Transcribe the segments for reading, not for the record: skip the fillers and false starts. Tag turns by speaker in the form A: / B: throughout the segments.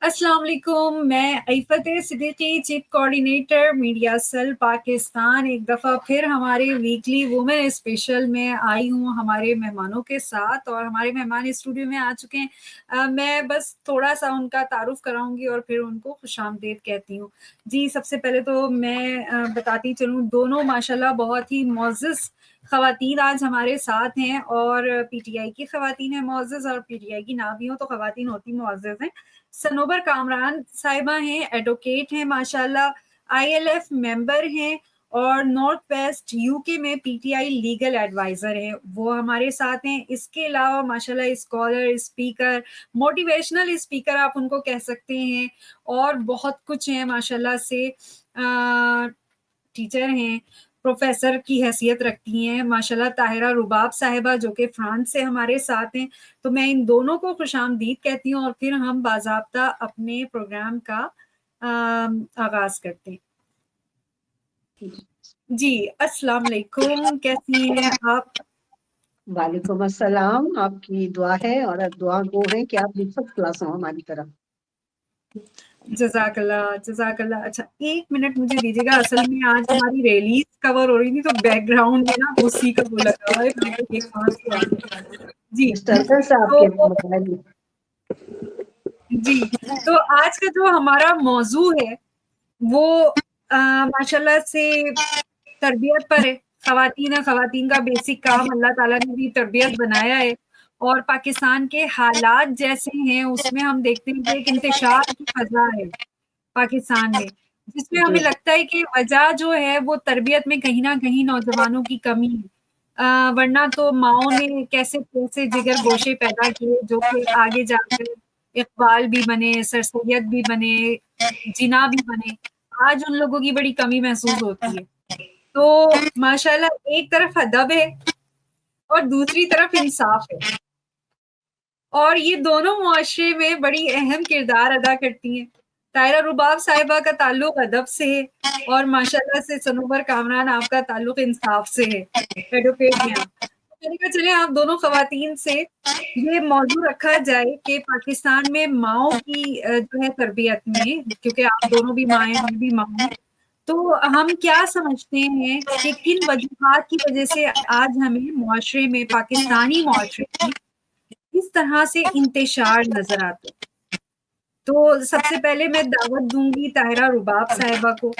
A: السلام علیکم، میں Iffat Siddiqui, chief coordinator media cell Pakistan, ایک دفعہ پھر ہمارے ویکلی وومن اسپیشل میں آئی ہوں ہمارے مہمانوں کے ساتھ، اور ہمارے مہمان اسٹوڈیو میں آ چکے ہیں۔ میں بس تھوڑا سا ان کا تعارف کراؤں گی اور پھر ان کو خوش آمدید کہتی ہوں۔ جی، سب سے پہلے تو میں بتاتی چلوں، دونوں ماشاءاللہ بہت ہی معزز خواتین آج ہمارے ساتھ ہیں، اور پی ٹی آئی کی خواتین ہیں معزز، اور پی ٹی آئی کی نہ بھی ہوں تو خواتین ہوتی معزز ہیں۔ سنوبر کامران صاحبہ ہیں، ایڈوکیٹ ہیں ماشاءاللہ، آئی ایل ایف ممبر ہیں، اور نارتھ ویسٹ یو کے میں P T I legal adviser ہیں، وہ ہمارے ساتھ ہیں۔ اس کے علاوہ ماشاءاللہ اسکالر، اسپیکر، موٹیویشنل اسپیکر آپ ان کو کہہ سکتے ہیں، اور بہت کچھ ہیں ماشاءاللہ سے۔ ٹیچر ہیں، پروفیسر کی حیثیت رکھتی ہیں ماشاءاللہ طاہرہ رباب صاحبہ، جو کہ فرانس سے ہمارے ساتھ ہیں۔ تو میں ان دونوں کو خوش آمدید کہتی ہوں، اور پھر ہم باضابطہ اپنے پروگرام کا آغاز کرتے ہیں۔ جی، السلام علیکم، کیسی ہیں آپ؟
B: وعلیکم السلام، آپ کی دعا ہے اور دعا گو ہے کہ آپ بھی فرسٹ کلاس ہوں ہماری طرف۔
A: جزاک اللہ، جزاک اللہ۔ اچھا، ایک منٹ مجھے دیجیے گا، اصل میں آج ہماری ریلیز کور ہو رہی تھی تو بیک گراؤنڈ میں نا اسی کا وہ لگا ہوا ہے، میں یہ کہاں سے آ گیا۔ جی
B: ڈسٹربنس آپ
A: تو
B: کے موبائل میں۔
A: جی تو آج کا جو ہمارا موضوع ہے وہ ماشاءاللہ سے تربیت پر ہے۔ خواتین کا بیسک کام اللہ تعالیٰ نے بھی تربیت بنایا ہے، اور پاکستان کے حالات جیسے ہیں اس میں ہم دیکھتے ہیں کہ ایک انتشار کی فضا ہے پاکستان میں، جس میں
B: جی
A: ہمیں لگتا ہے کہ وجہ جو ہے وہ تربیت میں کہیں نہ کہیں نوجوانوں کی کمی ہے۔ ورنہ تو ماؤں نے کیسے کیسے جگر گوشے پیدا کیے جو کہ آگے جا کر اقبال بھی بنے، سر سید بھی بنے، جنا بھی بنے۔ آج ان لوگوں کی بڑی کمی محسوس ہوتی ہے۔ تو ماشاءاللہ ایک طرف ادب ہے اور دوسری طرف انصاف ہے، اور یہ دونوں معاشرے میں بڑی اہم کردار ادا کرتی ہیں۔ طاہرہ رباب صاحبہ کا تعلق ادب سے ہے، اور ماشاءاللہ سے سنوبر کامران آپ کا تعلق انصاف سے ہے، ایڈوکیٹ ہیں آپ۔ میں نے کہا چلیں آپ دونوں خواتین سے یہ موضوع رکھا جائے کہ پاکستان میں ماؤں کی جو ہے تربیت میں، کیونکہ آپ دونوں بھی مائیں ہم بھی ماں ہیں، تو ہم کیا سمجھتے ہیں کہ کن وجوہات کی وجہ سے آج ہمیں معاشرے میں، پاکستانی معاشرے میں کس طرح سے انتشار نظر آتے ہیں۔ تو سب سے پہلے میں دعوت دوں گی طاہرہ رباب صاحبہ کو۔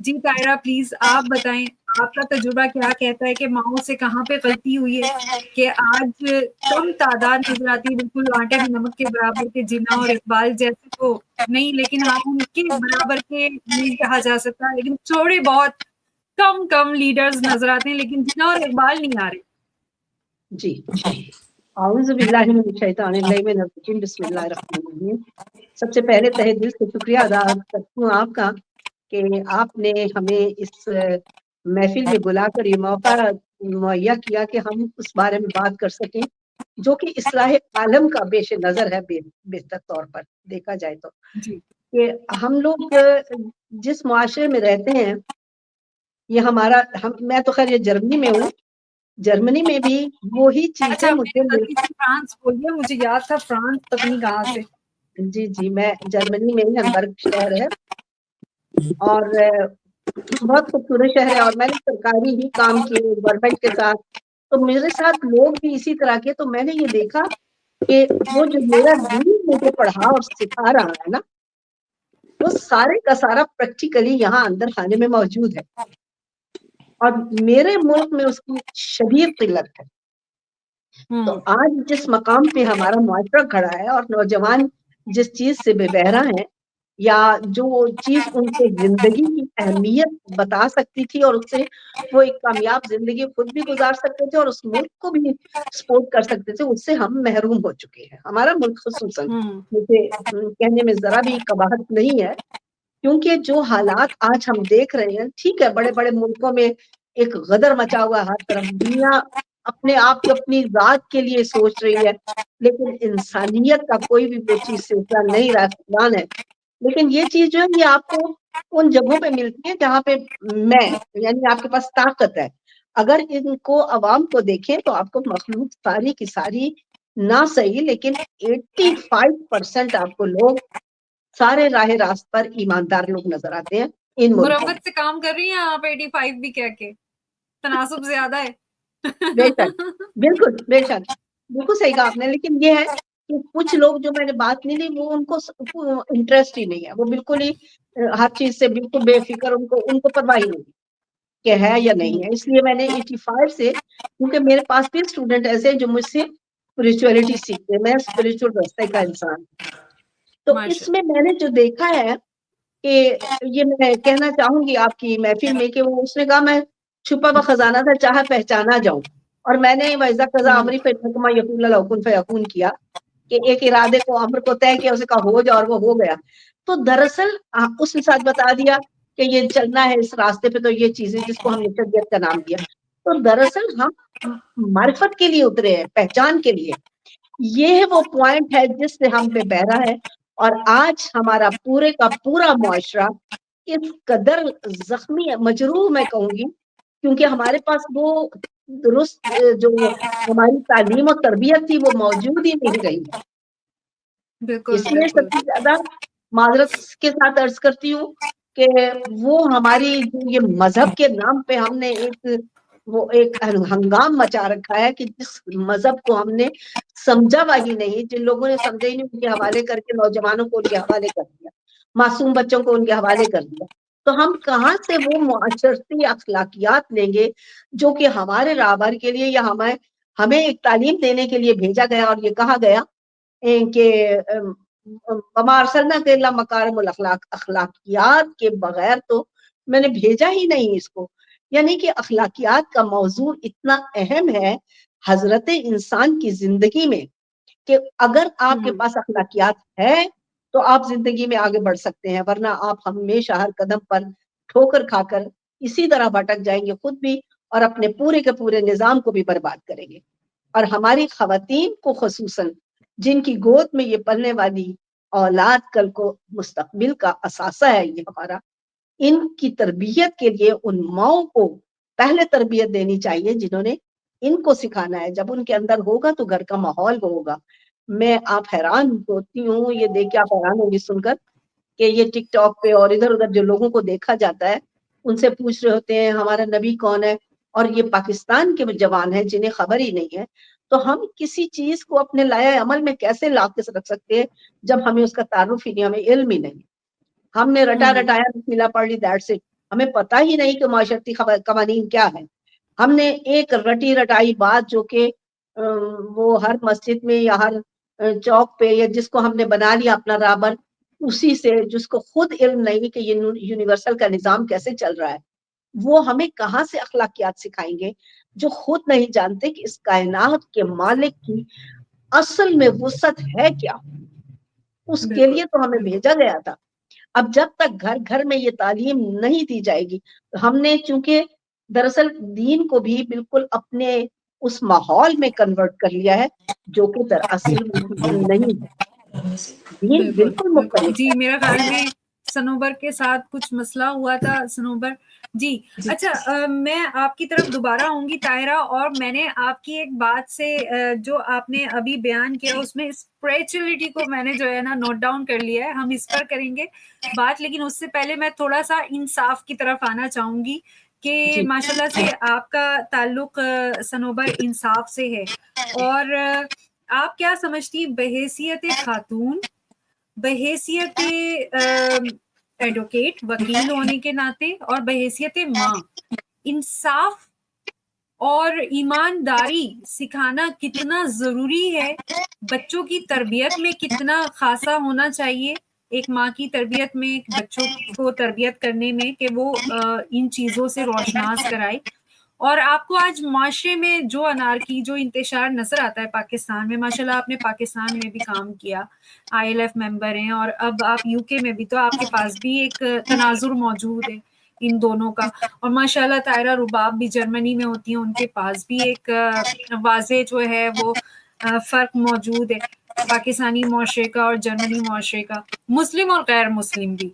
A: جی طاہرہ، پلیز آپ بتائیں، آپ کا تجربہ کیا کہتا ہے کہ ماؤں سے کہاں پہ غلطی ہوئی ہے کہ آج کم تعداد نظر آتی ہے، بالکل آٹے میں نمک کے برابر کے جنا اور اقبال جیسے تو نہیں، لیکن ہاں ان کے برابر کے نہیں کہا جا سکتا، لیکن تھوڑے بہت کم لیڈرز نظر آتے ہیں، لیکن جنا اور اقبال نہیں آ رہے۔
B: جی اعوذ باللہ من الشیطان الرجیم، بسم اللہ الرحمن الرحیم۔ سب سے پہلے تہہ دل سے شکریہ ادا کرتی ہوں آپ کا کہ آپ نے ہمیں اس محفل میں بلا کر یہ موقع مہیا کیا کہ ہم اس بارے میں بات کر سکیں جو کہ اصلاح عالم کا پیش نظر ہے۔ بہتر طور پر دیکھا جائے تو
A: جی
B: کہ ہم لوگ جس معاشرے میں رہتے ہیں، یہ ہمارا میں تو خیر یہ جرمنی میں ہوں، جرمنی میں بھی وہی چیزیں
A: اچھا، میں
B: مجھے
A: غلطی سے فرانس بول دیا، مجھے یاد تھا فرانس پتہ نہیں کہاں سے۔
B: جی میں جرمنی میں ہی، ہمبرگ شہر ہے، اور بہت خوبصورت شہر ہے، اور میں نے سرکاری ہی کام کیے گورنمنٹ کے ساتھ، تو میرے ساتھ لوگ بھی اسی طرح کے، تو میں نے یہ دیکھا کہ وہ جو میرا دین مجھے پڑھا اور سکھا رہا ہے نا، وہ سارے کا سارا پریکٹیکلی یہاں اندر خانے میں موجود ہے، اور میرے ملک میں اس کی شدید قلت ہے۔ تو آج جس مقام پہ ہمارا معاشرہ کھڑا ہے اور نوجوان جس چیز سے بے بہرا ہے، یا جو چیز ان کو زندگی کی اہمیت بتا سکتی تھی اور اس سے وہ ایک کامیاب زندگی خود بھی گزار سکتے تھے اور اس ملک کو بھی سپورٹ کر سکتے تھے، اس سے ہم محروم ہو چکے ہیں، ہمارا ملک خصوصاً۔ مجھے کہنے میں ذرا بھی قباحت نہیں ہے، کیونکہ جو حالات آج ہم دیکھ رہے ہیں، ٹھیک ہے بڑے بڑے ملکوں میں ایک غدر مچا ہوا ہر طرف، دنیا اپنے آپ کی اپنی ذات کے لیے سوچ رہی ہے، لیکن انسانیت کا کوئی بھی وہ چیز سلسلہ نہیں رہا ہے۔ لیکن یہ چیز جو ہے یہ آپ کو ان جگہوں پہ ملتی ہے جہاں پہ میں یعنی آپ کے پاس طاقت ہے۔ اگر ان کو عوام کو دیکھیں تو آپ کو مخلوق ساری کی ساری نہ صحیح لیکن 85% آپ کو لوگ سارے راہ راست پر ایماندار لوگ نظر آتے ہیں ان ملکوں میں.
A: مروت سے کام کر رہی ہیں آپ 85 بھی کہہ کے, تناسب زیادہ ہے.
B: بے شک, بالکل بے شک, بالکل صحیح کہا آپ نے. لیکن یہ ہے کہ کچھ لوگ جو میں نے بات نہیں لی وہ ان کو انٹرسٹ ہی نہیں ہے, وہ بالکل ہی ہر چیز سے بالکل بے فکر, ان کو پرواہ ہی نہیں کہ ہے یا نہیں ہے. اس لیے میں نے 85 سے, کیونکہ میرے پاس بھی اسٹوڈنٹ ایسے جو مجھ سے اسپرچولیٹی سیکھتے ہیں, میں اسپرچل راستے کا انسان. تو اس میں میں نے جو دیکھا ہے کہ یہ میں کہنا چاہوں گی آپ کی محفل میں کہ وہ اس نے کہا میں چھپا ہوا خزانہ تھا, چاہے پہچانا جاؤں. اور میں نے ویزا قضا امری فیکما یقول اللہ کن فیکون کیا کہ ایک ارادے کو امر کو طے کیا, اسے کہا ہو جا, اور وہ ہو گیا. تو دراصل اس نے ساتھ بتا دیا کہ یہ چلنا ہے اس راستے پہ, تو یہ چیزیں جس کو ہم نے شریعت کا نام دیا. تو دراصل ہم معرفت کے لیے اترے ہیں, پہچان کے لیے. یہ وہ پوائنٹ ہے جس سے ہم پہ بہرا ہے. اور آج ہمارا پورے کا پورا معاشرہ اس قدر زخمی ہے, مجروح میں کہوں گی, کیونکہ ہمارے پاس وہ درست جو ہماری تعلیم و تربیت تھی وہ موجود ہی نہیں رہی.
A: بالکل
B: اس لیے
A: بالکل.
B: سب سے زیادہ معذرت کے ساتھ عرض کرتی ہوں کہ وہ ہماری جو یہ مذہب کے نام پہ ہم نے ایک ہنگام مچا رکھا ہے کہ جس مذہب کو ہم نے سمجھا وہی نہیں, جن لوگوں نے سمجھا ہی نہیں ان کے حوالے کر کے نوجوانوں کو ان کے حوالے کر دیا, معصوم بچوں کو ان کے حوالے کر دیا. تو ہم کہاں سے وہ معاشرتی اخلاقیات لیں گے جو کہ ہمارے رہبر کے لیے یا ہمیں ایک تعلیم دینے کے لیے بھیجا گیا, اور یہ کہا گیا کہ وما ارسلناک الا مکارم الاخلاق, اخلاقیات کے بغیر تو میں نے بھیجا ہی نہیں اس کو. یعنی کہ اخلاقیات کا موضوع اتنا اہم ہے حضرت انسان کی زندگی میں کہ اگر آپ کے پاس اخلاقیات ہے تو آپ زندگی میں آگے بڑھ سکتے ہیں, ورنہ آپ ہمیشہ ہر قدم پر ٹھوکر کھا کر اسی طرح بھٹک جائیں گے, خود بھی اور اپنے پورے کے پورے نظام کو بھی برباد کریں گے. اور ہماری خواتین کو خصوصاً, جن کی گود میں یہ پلنے والی اولاد کل کو مستقبل کا اثاثہ ہے یہ ہمارا, ان کی تربیت کے لیے ان ماؤں کو پہلے تربیت دینی چاہیے جنہوں نے ان کو سکھانا ہے. جب ان کے اندر ہوگا تو گھر کا ماحول ہوگا. میں آپ حیران ہوتی ہوں, یہ دیکھ کے آپ حیران ہوگی سن کر کہ یہ ٹک ٹاک پہ اور ادھر ادھر جو لوگوں کو دیکھا جاتا ہے, ان سے پوچھ رہے ہوتے ہیں ہمارا نبی کون ہے, اور یہ پاکستان کے جوان ہیں جنہیں خبر ہی نہیں ہے. تو ہم کسی چیز کو اپنے لائے عمل میں کیسے لا کے رکھ سکتے ہیں جب ہمیں اس کا تعارف ہی نہیں, ہمیں علم ہی نہیں. ہم نے رٹایا بسم اللہ پڑھ لی, دیٹس اٹ. ہمیں پتہ ہی نہیں کہ معاشرتی قوانین کیا ہے. ہم نے ایک رٹی رٹائی بات جو کہ وہ ہر مسجد میں یا ہر چوک پہ یا جس کو ہم نے بنا لیا اپنا رابر, اسی سے جس کو خود علم نہیں کہ یہ یونیورسل کا نظام کیسے چل رہا ہے, وہ ہمیں کہاں سے اخلاقیات سکھائیں گے جو خود نہیں جانتے کہ اس کائنات کے مالک کی اصل میں وسعت ہے کیا. اس کے لیے تو ہمیں بھیجا گیا تھا. اب جب تک گھر گھر میں یہ تعلیم نہیں دی جائے گی, ہم نے چونکہ دراصل دین کو بھی بالکل اپنے اس ماحول میں کنورٹ کر لیا ہے جو کہ دراصل دین نہیں ہے. دین
A: بالکل
B: بالکل
A: بالکل.
B: مختلف
A: جی
B: ہے.
A: میرا خیال میں سنوبر کے ساتھ کچھ مسئلہ ہوا تھا. سنوبر جی اچھا, میں آپ کی طرف دوبارہ آؤں گی طاہرہ, اور میں نے آپ کی ایک بات سے جو آپ نے ابھی بیان کیا اس میں اسپریچولیٹی کو میں نے جو ہے نا نوٹ ڈاؤن کر لیا ہے, ہم اس پر کریں گے بات. لیکن اس سے پہلے میں تھوڑا سا انصاف کی طرف آنا چاہوں گی کہ
B: جی
A: ماشاءاللہ سے آپ کا تعلق سنوبر انصاف سے ہے, اور آپ کیا سمجھتی بحیثیت خاتون, بحیثیت ایڈوکیٹ وکیل ہونے کے ناطے, اور بحیثیت ماں, انصاف اور ایمانداری سکھانا کتنا ضروری ہے, بچوں کی تربیت میں کتنا خاصا ہونا چاہیے ایک ماں کی تربیت میں, بچوں کو تربیت کرنے میں, کہ وہ ان چیزوں سے روشناس کرائے. اور آپ کو آج معاشرے میں جو انارکی, جو انتشار نظر آتا ہے پاکستان میں, ماشاءاللہ آپ نے پاکستان میں بھی کام کیا, آئی ایل ایف ممبر ہیں, اور اب آپ یو کے میں بھی, تو آپ کے پاس بھی ایک تناظر موجود ہے ان دونوں کا. اور ماشاءاللہ طاہرہ رباب بھی جرمنی میں ہوتی ہیں, ان کے پاس بھی ایک واضح جو ہے وہ فرق موجود ہے پاکستانی معاشرے کا اور جرمنی معاشرے کا, مسلم اور غیر مسلم بھی.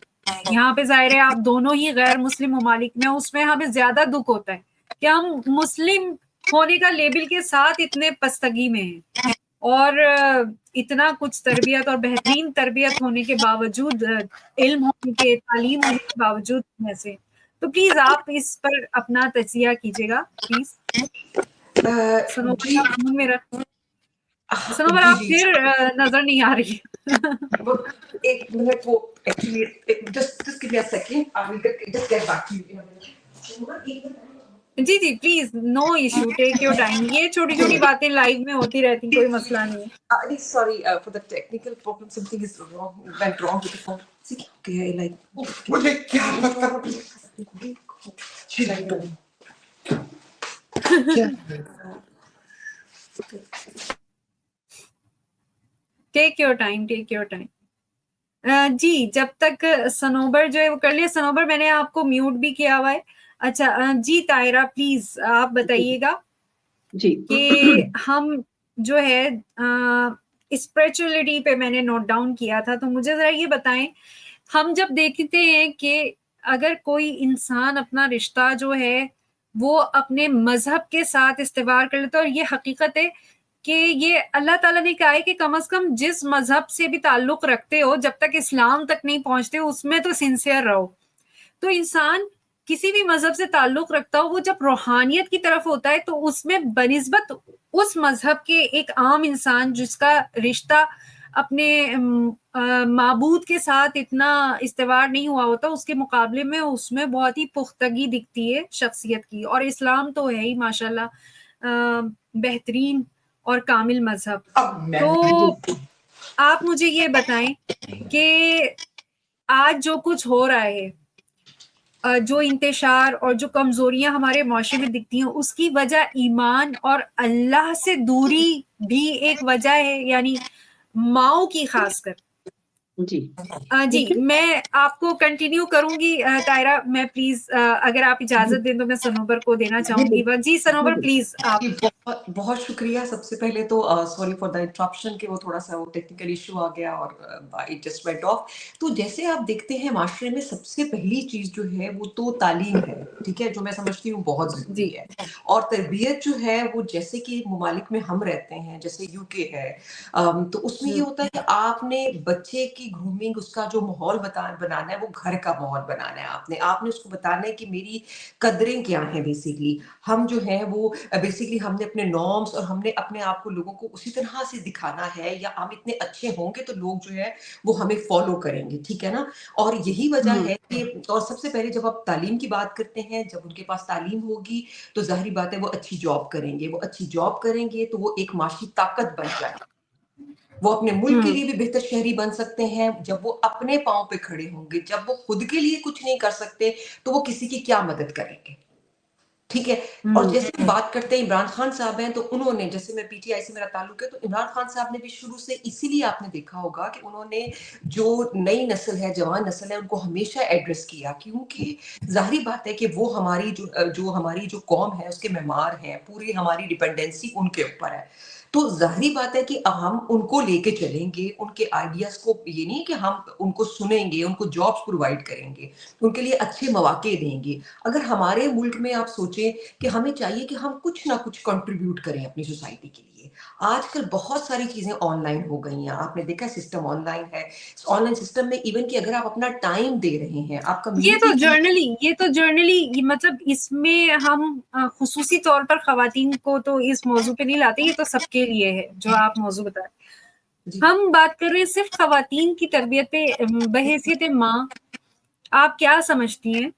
A: یہاں پہ ظاہر ہے آپ دونوں ہی غیر مسلم ممالک میں, اس میں ہمیں زیادہ دکھ ہوتا ہے کہ ہم مسلم ہونے کا لیبل کے ساتھ اتنے پستگی میں ہیں, اور اتنا کچھ تربیت اور بہترین تربیت ہونے کے باوجود، علم ہونے کے، تعلیم ہونے کے باوجود ایسے، تو پلیز آپ اس پر اپنا تجزیہ کیجیے گا پلیز. سنوبر
C: جی
A: آپ منہ میں رکھ، سنوبر
C: جی
A: آپ
C: جی
A: پھر نظر نہیں آ رہی.
C: ایک منٹ، وہ actually just give me a second, I will just get back to you.
A: جی جی please, no issue, take your time. یہ چھوٹی چھوٹی باتیں لائف میں ہوتی رہتی، کوئی مسئلہ نہیں ہے.
C: Sorry for the technical problem. Something is wrong. Went wrong with the phone. Okay, like. مجھے کیا پتا.
A: Take your time, take your time. جی جب تک سنوبر جو ہے وہ کر لیا. سنوبر میں نے آپ کو میوٹ بھی کیا ہوا ہے. اچھا جی طاہرہ پلیز آپ بتائیے گا
B: جی
A: کہ ہم جو ہے اسپریچولیٹی پہ میں نے نوٹ ڈاؤن کیا تھا، تو مجھے ذرا یہ بتائیں، ہم جب دیکھتے ہیں کہ اگر کوئی انسان اپنا رشتہ جو ہے وہ اپنے مذہب کے ساتھ استوار کر لیتا ہے، اور یہ حقیقت ہے کہ یہ اللہ تعالیٰ نے کہا ہے کہ کم از کم جس مذہب سے بھی تعلق رکھتے ہو، جب تک اسلام تک نہیں پہنچتے اس میں تو سنسیئر رہو. تو انسان کسی بھی مذہب سے تعلق رکھتا ہو، وہ جب روحانیت کی طرف ہوتا ہے تو اس میں بنسبت اس مذہب کے ایک عام انسان جس کا رشتہ اپنے معبود کے ساتھ اتنا استوار نہیں ہوا ہوتا، اس کے مقابلے میں اس میں بہت ہی پختگی دکھتی ہے شخصیت کی. اور اسلام تو ہے ہی ماشاءاللہ بہترین اور کامل مذہب. تو آپ مجھے یہ بتائیں کہ آج جو کچھ ہو رہا ہے، جو انتشار اور جو کمزوریاں ہمارے معاشرے میں دکھتی ہیں، اس کی وجہ ایمان اور اللہ سے دوری بھی ایک وجہ ہے، یعنی ماؤں کی خاص کر.
B: جی
A: جی میں آپ کو کنٹینیو کروں گی طاہرہ. میں پلیز اگر آپ اجازت دیں تو میں سنوبر کو دینا چاہوں گی. جی سنوبر پلیز آپ.
C: جی بہت بہت شکریہ. سب سے پہلے تو سوری فار دا انٹرپشن کہ وہ تھوڑا سا وہ ٹیکنیکل ایشو آ گیا اور اٹ جسٹ وینٹ آف. تو جیسے آپ دیکھتے ہیں معاشرے میں سب سے پہلی چیز جو ہے وہ تو تعلیم ہے، ٹھیک ہے، جو میں سمجھتی ہوں بہت
A: جی
C: ضروری ہے. اور تربیت جو ہے وہ جیسے کہ ممالک میں ہم رہتے ہیں، جیسے یو کے ہے، تو اس میں یہ ہوتا ہے کہ آپ نے بچے کی گرومنگ، اس کا جو ماحول بنانا ہے وہ گھر کا ماحول بنانا ہے. آپ نے اس کو بتانا ہے کہ میری قدریں کیا ہیں. بیسیکلی ہم جو ہیں وہ بیسیکلی ہم نے اپنے نارمس اور ہم نے اپنے آپ کو لوگوں کو اسی طرح سے دکھانا ہے، یا ہم اتنے اچھے ہوں گے تو لوگ جو ہے وہ ہمیں فالو کریں گے، ٹھیک ہے نا. اور یہی وجہ ہے کہ اور سب سے پہلے جب آپ تعلیم کی بات کرتے ہیں، جب ان کے پاس تعلیم ہوگی تو ظاہری بات ہے وہ اچھی جاب کریں گے. وہ اچھی جاب کریں گے تو وہ ایک معاشی طاقت بن جائے، وہ اپنے ملک کے لیے بھی بہتر شہری بن سکتے ہیں. جب وہ اپنے پاؤں پہ کھڑے ہوں گے، جب وہ خود کے لیے کچھ نہیں کر سکتے تو وہ کسی کی کیا مدد کریں گے، ٹھیک ہے. اور جیسے بات کرتے ہیں عمران خان صاحب ہیں، تو انہوں نے، جیسے میں پی ٹی آئی سے میرا تعلق ہے، تو عمران خان صاحب نے بھی شروع سے، اسی لیے آپ نے دیکھا ہوگا کہ انہوں نے جو نئی نسل ہے، جوان نسل ہے، ان کو ہمیشہ ایڈریس کیا، کیونکہ ظاہری بات ہے کہ وہ ہماری ہماری جو قوم ہے اس کے معمار ہیں، پوری ہماری ڈپینڈنسی ان کے اوپر ہے. تو ظاہری بات ہے کہ ہم ان کو لے کے چلیں گے، ان کے آئیڈیاز کو، یہ نہیں کہ ہم ان کو سنیں گے، ان کو جابس پرووائڈ کریں گے، ان کے لیے اچھے مواقع دیں گے. اگر ہمارے ملک میں آپ سوچیں کہ ہمیں چاہیے کہ ہم کچھ نہ کچھ کنٹریبیوٹ کریں اپنی سوسائٹی کے لیے. آج کل بہت ساری چیزیں آن لائن ہو گئی ہیں، آپ نے دیکھا سسٹم آن لائن ہے. آن لائن سسٹم میں ایون کہ اگر آپ اپنا ٹائم دے رہے ہیں، آپ
A: یہ تو
C: کمیونٹی
A: جرنلی مطلب اس میں ہم خصوصی طور پر خواتین کو تو اس موضوع پہ نہیں لاتے، یہ تو سب کے لیے ہے جو آپ موضوع بتائیں. ہم بات کر رہے ہیں صرف خواتین کی تربیت پہ. بحیثیت ماں آپ کیا سمجھتی ہیں؟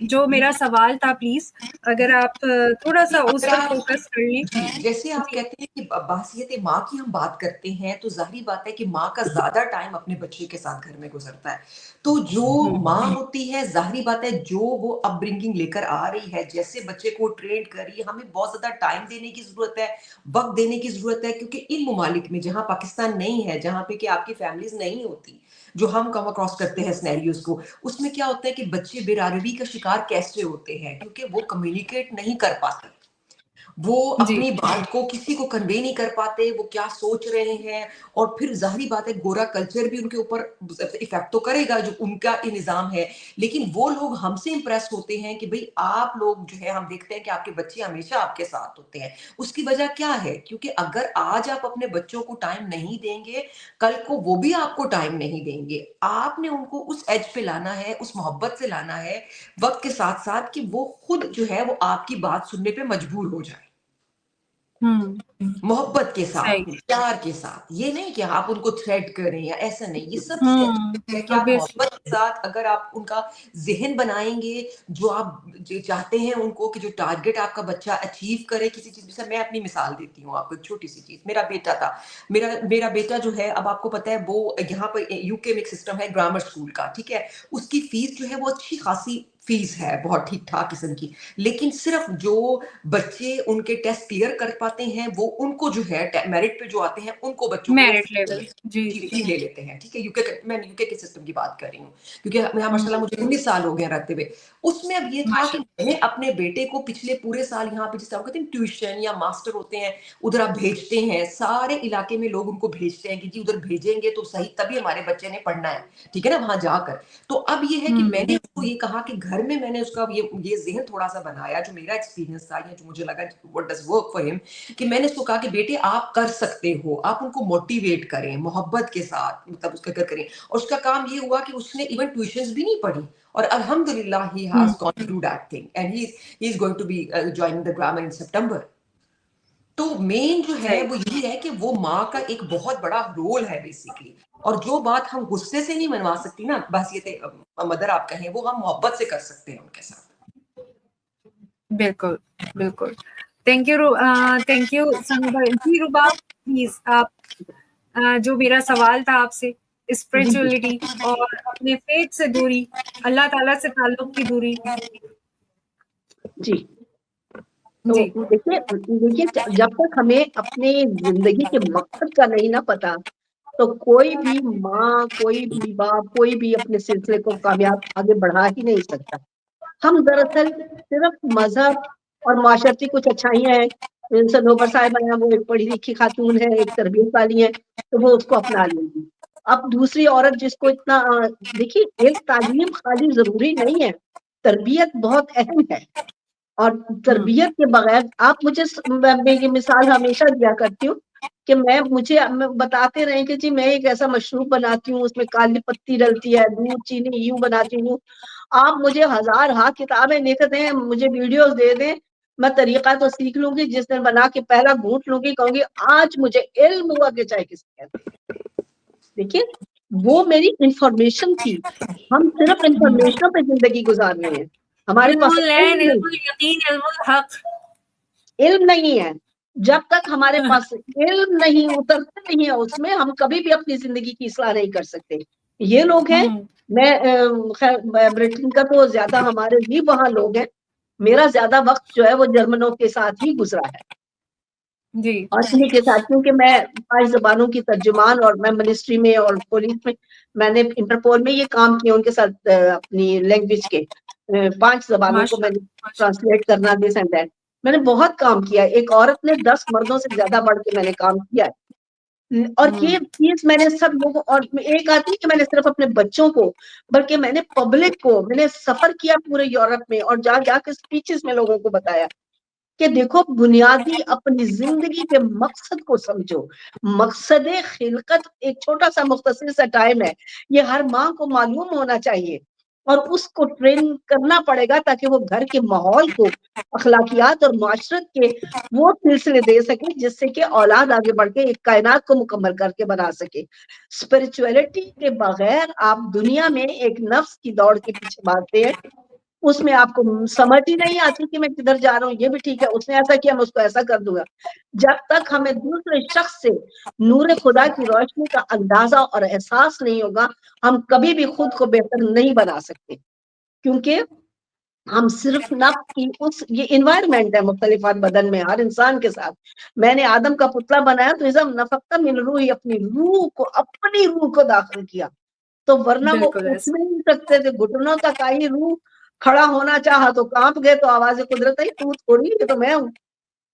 A: جو میرا سوال تھا، پلیز اگر آپ تھوڑا سا اس پر فوکس کر لیں.
C: جیسے آپ کہتے ہیں کہ بحیثیت ماں کی ہم بات کرتے ہیں، تو ظاہری بات ہے کہ ماں کا زیادہ ٹائم اپنے بچے کے ساتھ گھر میں گزرتا ہے. تو جو ماں ہوتی ہے، ظاہری بات ہے جو وہ اپ برنگنگ لے کر آ رہی ہے، جیسے بچے کو ٹرینڈ کری، ہمیں بہت زیادہ ٹائم دینے کی ضرورت ہے، وقت دینے کی ضرورت ہے. کیونکہ ان ممالک میں جہاں پاکستان نہیں ہے، جہاں پہ کہ آپ کی فیملیز نہیں ہوتی، جو ہم کم اکراس کرتے ہیں سینیریوز کو، اس میں کیا ہوتا ہے کہ بچے بے راروی کا شکار کیسے ہوتے ہیں؟ کیونکہ وہ کمیونیکیٹ نہیں کر پاتے. وہ
A: جی
C: اپنی بات کو کسی کو کنوے نہیں کر پاتے, وہ کیا سوچ رہے ہیں, اور پھر ظاہری بات ہے گورا کلچر بھی ان کے اوپر افیکٹ تو کرے گا جو ان کا نظام ہے, لیکن وہ لوگ ہم سے امپریس ہوتے ہیں کہ بھئی آپ لوگ جو ہے, ہم دیکھتے ہیں کہ آپ کے بچے ہمیشہ آپ کے ساتھ ہوتے ہیں. اس کی وجہ کیا ہے؟ کیونکہ اگر آج آپ اپنے بچوں کو ٹائم نہیں دیں گے, کل کو وہ بھی آپ کو ٹائم نہیں دیں گے. آپ نے ان کو اس ایج پہ لانا ہے, اس محبت سے لانا ہے وقت کے ساتھ ساتھ, کہ وہ خود جو ہے وہ آپ کی بات سننے پہ مجبور ہو جائے, محبت کے ساتھ,
A: صحیح
C: پیار کے ساتھ. یہ نہیں کہ آپ ان کو تھریٹ کریں یا ایسا نہیں, یہ سب سے اچھا ہے کہ آپ
A: obviously
C: محبت کے ساتھ اگر آپ ان کا ذہن بنائیں گے, جو آپ چاہتے ہیں ان کو کہ جو ٹارگٹ آپ کا بچہ اچیو کرے کسی چیز سے. میں اپنی مثال دیتی ہوں آپ کو, ایک چھوٹی سی چیز. میرا بیٹا تھا, میرا بیٹا جو ہے, اب آپ کو پتا ہے وہ یہاں پر یو کے میں ایک سسٹم ہے گرامر اسکول کا, ٹھیک ہے, اس کی فیس جو ہے وہ اچھی خاصی فیس ہے, بہت ٹھیک ٹھاک قسم کی, لیکن صرف جو بچے ان کے ٹیسٹ کلیئر کر پاتے ہیں وہ ان کو جو ہے میرٹ پہ جو آتے ہیں ان کو بچوں کو
A: میرٹ لیول. جی
C: فی لے لیتے ہیں, ٹھیک ہے. میں یو کے سسٹم کی بات کر رہی ہوں, کیونکہ یہاں ماشاء اللہ مجھے 19 سال ہو گئے رہتے ہوئے. اس میں اب یہ تھا کہ
A: ماشاء
C: میں نے اپنے بیٹے کو پچھلے پورے سال یہاں پہ جس طرح کہتے ہیں ٹیوشن یا ماسٹر ہوتے ہیں ادھر آپ بھیجتے ہیں, سارے علاقے میں لوگ ان کو بھیجتے ہیں کہ جی ادھر بھیجیں گے تو صحیح, تبھی ہمارے بچے نے پڑھنا ہے, ٹھیک ہے نا, وہاں جا کر. تو اب یہ ہے کہ میں نے اس کو یہ کہا کہ گھر میں نے اس کا یہ ذہن تھوڑا سا بنایا, جو میرا ایکسپیرینس تھا یا جو مجھے لگا what does work for him, کہ میں نے اس کو کہا کہ بیٹے آپ کر سکتے ہو, آپ ان کو موٹیویٹ کریں محبت کے ساتھ, مطلب اس کا کریں. اور اس کا کام یہ ہوا کہ اس نے ایون ٹیوشنز بھی نہیں پڑھی, اور الحمدللہ he has gone through that thing and he is going to be joining the grammar in September. تو مین جو ہے وہ یہی ہے کہ وہ ماں کا ایک بہت بڑا رول ہے بیسیکلی, اور جو بات ہم غصے سے نہیں منوا سکتی نا, بحثیت مدر آپ کہیں, وہ ہم محبت سے کر سکتے ہیں ان کے ساتھ.
A: بالکل بالکل. تھینک یو جی رباب, پلیز آپ جو میرا سوال تھا آپ سے,
B: جی جی
A: اسپرچولیٹی اور اپنے فیتھ سے دوری, اللہ تعالیٰ سے تعلق کی دوری.
B: جی تو
A: جی
B: دیکھیے جب تک ہمیں اپنے زندگی کے مقصد کا نہیں نہ پتا, تو کوئی بھی ماں, کوئی بھی باپ, کوئی بھی اپنے سلسلے کو کامیاب آگے بڑھا ہی نہیں سکتا. ہم دراصل صرف مذہب اور معاشرتی کچھ اچھائیاں ہیں, جیسے نوبر صاحب ہیں, وہ ایک پڑھی لکھی خاتون ہے, ایک تربیت والی ہے, تو وہ اس کو اپنا لیں گی. اب دوسری عورت جس کو اتنا, دیکھیے ایک تعلیم خالی ضروری نہیں ہے, تربیت بہت اہم ہے. اور تربیت کے بغیر, آپ مجھے یہ مثال ہمیشہ دیا کرتی ہوں کہ مجھے بتاتے رہے کہ جی میں ایک ایسا مشروب بناتی ہوں, اس میں کالی پتی ڈلتی ہے, دودھ چینی یوں بناتی ہوں. آپ مجھے ہزار کتابیں لکھ دیں, مجھے ویڈیوز دے دیں, میں طریقہ تو سیکھ لوں گی, جس دن بنا کے پہلا گھونٹ لوں گی کہوں گی آج مجھے علم ہوا کہ چائے کسے کہتے ہیں. دیکھیے وہ میری انفارمیشن تھی, ہم صرف انفارمیشنوں پہ زندگی گزار رہے ہیں, ہمارے
A: علم
B: پاس
A: العین, علم الیقین, علم الحق.
B: علم نہیں ہے. جب تک ہمارے پاس علم نہیں اترتے نہیں ہے اس میں, ہم کبھی بھی اپنی زندگی کی اصلاح نہیں کر سکتے. یہ لوگ ہیں, میں خیر برٹن کا تو زیادہ ہمارے بھی وہاں لوگ ہیں, میرا زیادہ وقت جو ہے وہ جرمنوں کے ساتھ ہی گزرا ہے,
A: جی
B: اور انہیں کے ساتھ, کیونکہ میں 5 زبانوں کی ترجمان, اور میں منسٹری میں اور پولیس میں نے انٹرپول میں یہ کام کیا ان کے ساتھ, اپنی لینگویج کے 5 زبانوں کو میں نے ٹرانسلیٹ کرنا, دس اینڈ دیٹ. میں نے بہت کام کیا, ایک عورت نے 10 مردوں سے زیادہ بڑھ کے میں نے کام کیا ہے. اور یہ چیز میں نے سب لوگوں, اور ایک آتی کہ میں نے صرف اپنے بچوں کو, بلکہ میں نے پبلک کو, میں نے سفر کیا پورے یورپ میں, اور جا کے اسپیچز میں لوگوں کو بتایا کہ دیکھو بنیادی اپنی زندگی کے مقصد کو سمجھو. مقصد خلقت ایک چھوٹا سا مختصر سا ٹائم ہے, یہ ہر ماں کو معلوم ہونا چاہیے, اور اس کو ٹرین کرنا پڑے گا تاکہ وہ گھر کے ماحول کو, اخلاقیات اور معاشرت کے وہ سلسلے دے سکے جس سے کہ اولاد آگے بڑھ کے ایک کائنات کو مکمل کر کے بنا سکے. اسپرچولیٹی کے بغیر آپ دنیا میں ایک نفس کی دوڑ کے پیچھے بھاگتے ہیں, اس میں آپ کو سمجھ ہی نہیں آتی کہ میں کدھر جا رہا ہوں. یہ بھی ٹھیک ہے, اس نے ایسا کیا میں اس کو ایسا کر دوں گا. جب تک ہمیں دوسرے شخص سے نور خدا کی روشنی کا اندازہ اور احساس نہیں ہوگا, ہم کبھی بھی خود کو بہتر نہیں بنا سکتے. کیونکہ ہم صرف نفس کی یہ انوائرمنٹ ہے مختلفات بدن میں ہر انسان کے ساتھ. میں نے آدم کا پتلا بنایا تو ازم نفقتا من روحی, اپنی روح کو داخل کیا, تو ورنہ وہ
A: بالکل
B: اٹھ
A: ایسے.
B: نہیں سکتے تھے. گھٹنوں تک آئی روح, کھڑا ہونا چاہا تو کانپ گئے, تو آواز قدرت آئی, تو تھوڑی, یہ تو میں ہوں.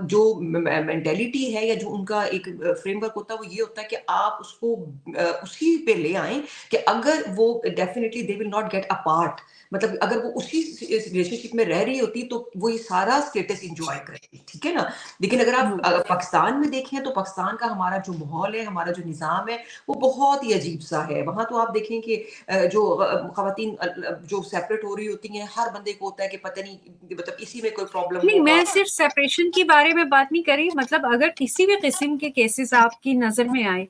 C: جو مینٹیلٹی ہے یا جو ان کا ایک فریم ورک ہوتا ہے وہ یہ ہوتا ہے کہ آپ اس کو اسی پہ لے آئیں کہ اگر وہ definitely they will not get apart, مطلب اگر وہ اسی ریلیشن شپ میں رہ رہی ہوتی تو وہ یہ سارا اسٹیٹس انجوائے کرتی، ٹھیک ہے نا. لیکن اگر آپ پاکستان میں دیکھیں تو پاکستان کا ہمارا جو ماحول ہے، ہمارا جو نظام ہے وہ بہت ہی عجیب سا ہے. وہاں تو آپ دیکھیں کہ جو خواتین جو سیپریٹ ہو رہی ہوتی ہیں، ہر بندے کو ہوتا ہے کہ پتہ نہیں مطلب اسی میں کوئی پرابلم
A: نہیں،
C: ہوگا.
A: میں صرف سیپریشن کے بارے میں بات نہیں کری، مطلب اگر کسی بھی قسم کے کیسز آپ کی نظر میں آئے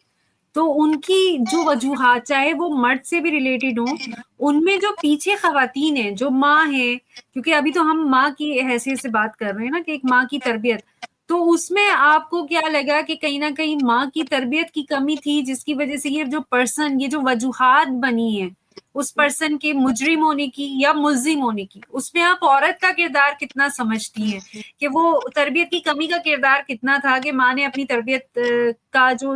A: تو ان کی جو وجوہات، چاہے وہ مرد سے بھی ریلیٹڈ ہوں، ان میں جو پیچھے خواتین ہیں، جو ماں ہیں، کیونکہ ابھی تو ہم ماں کی حیثیت سے بات کر رہے ہیں نا کہ ایک ماں کی تربیت، تو اس میں آپ کو کیا لگا کہ کہیں نہ کہیں ماں کی تربیت کی کمی تھی جس کی وجہ سے یہ جو پرسن، یہ جو وجوہات بنی ہیں اس پرسن کے مجرم ہونے کی یا ملزم ہونے کی، اس میں آپ عورت کا کردار کتنا سمجھتی ہیں کہ وہ تربیت کی کمی کا کردار کتنا تھا کہ ماں نے اپنی تربیت کا جو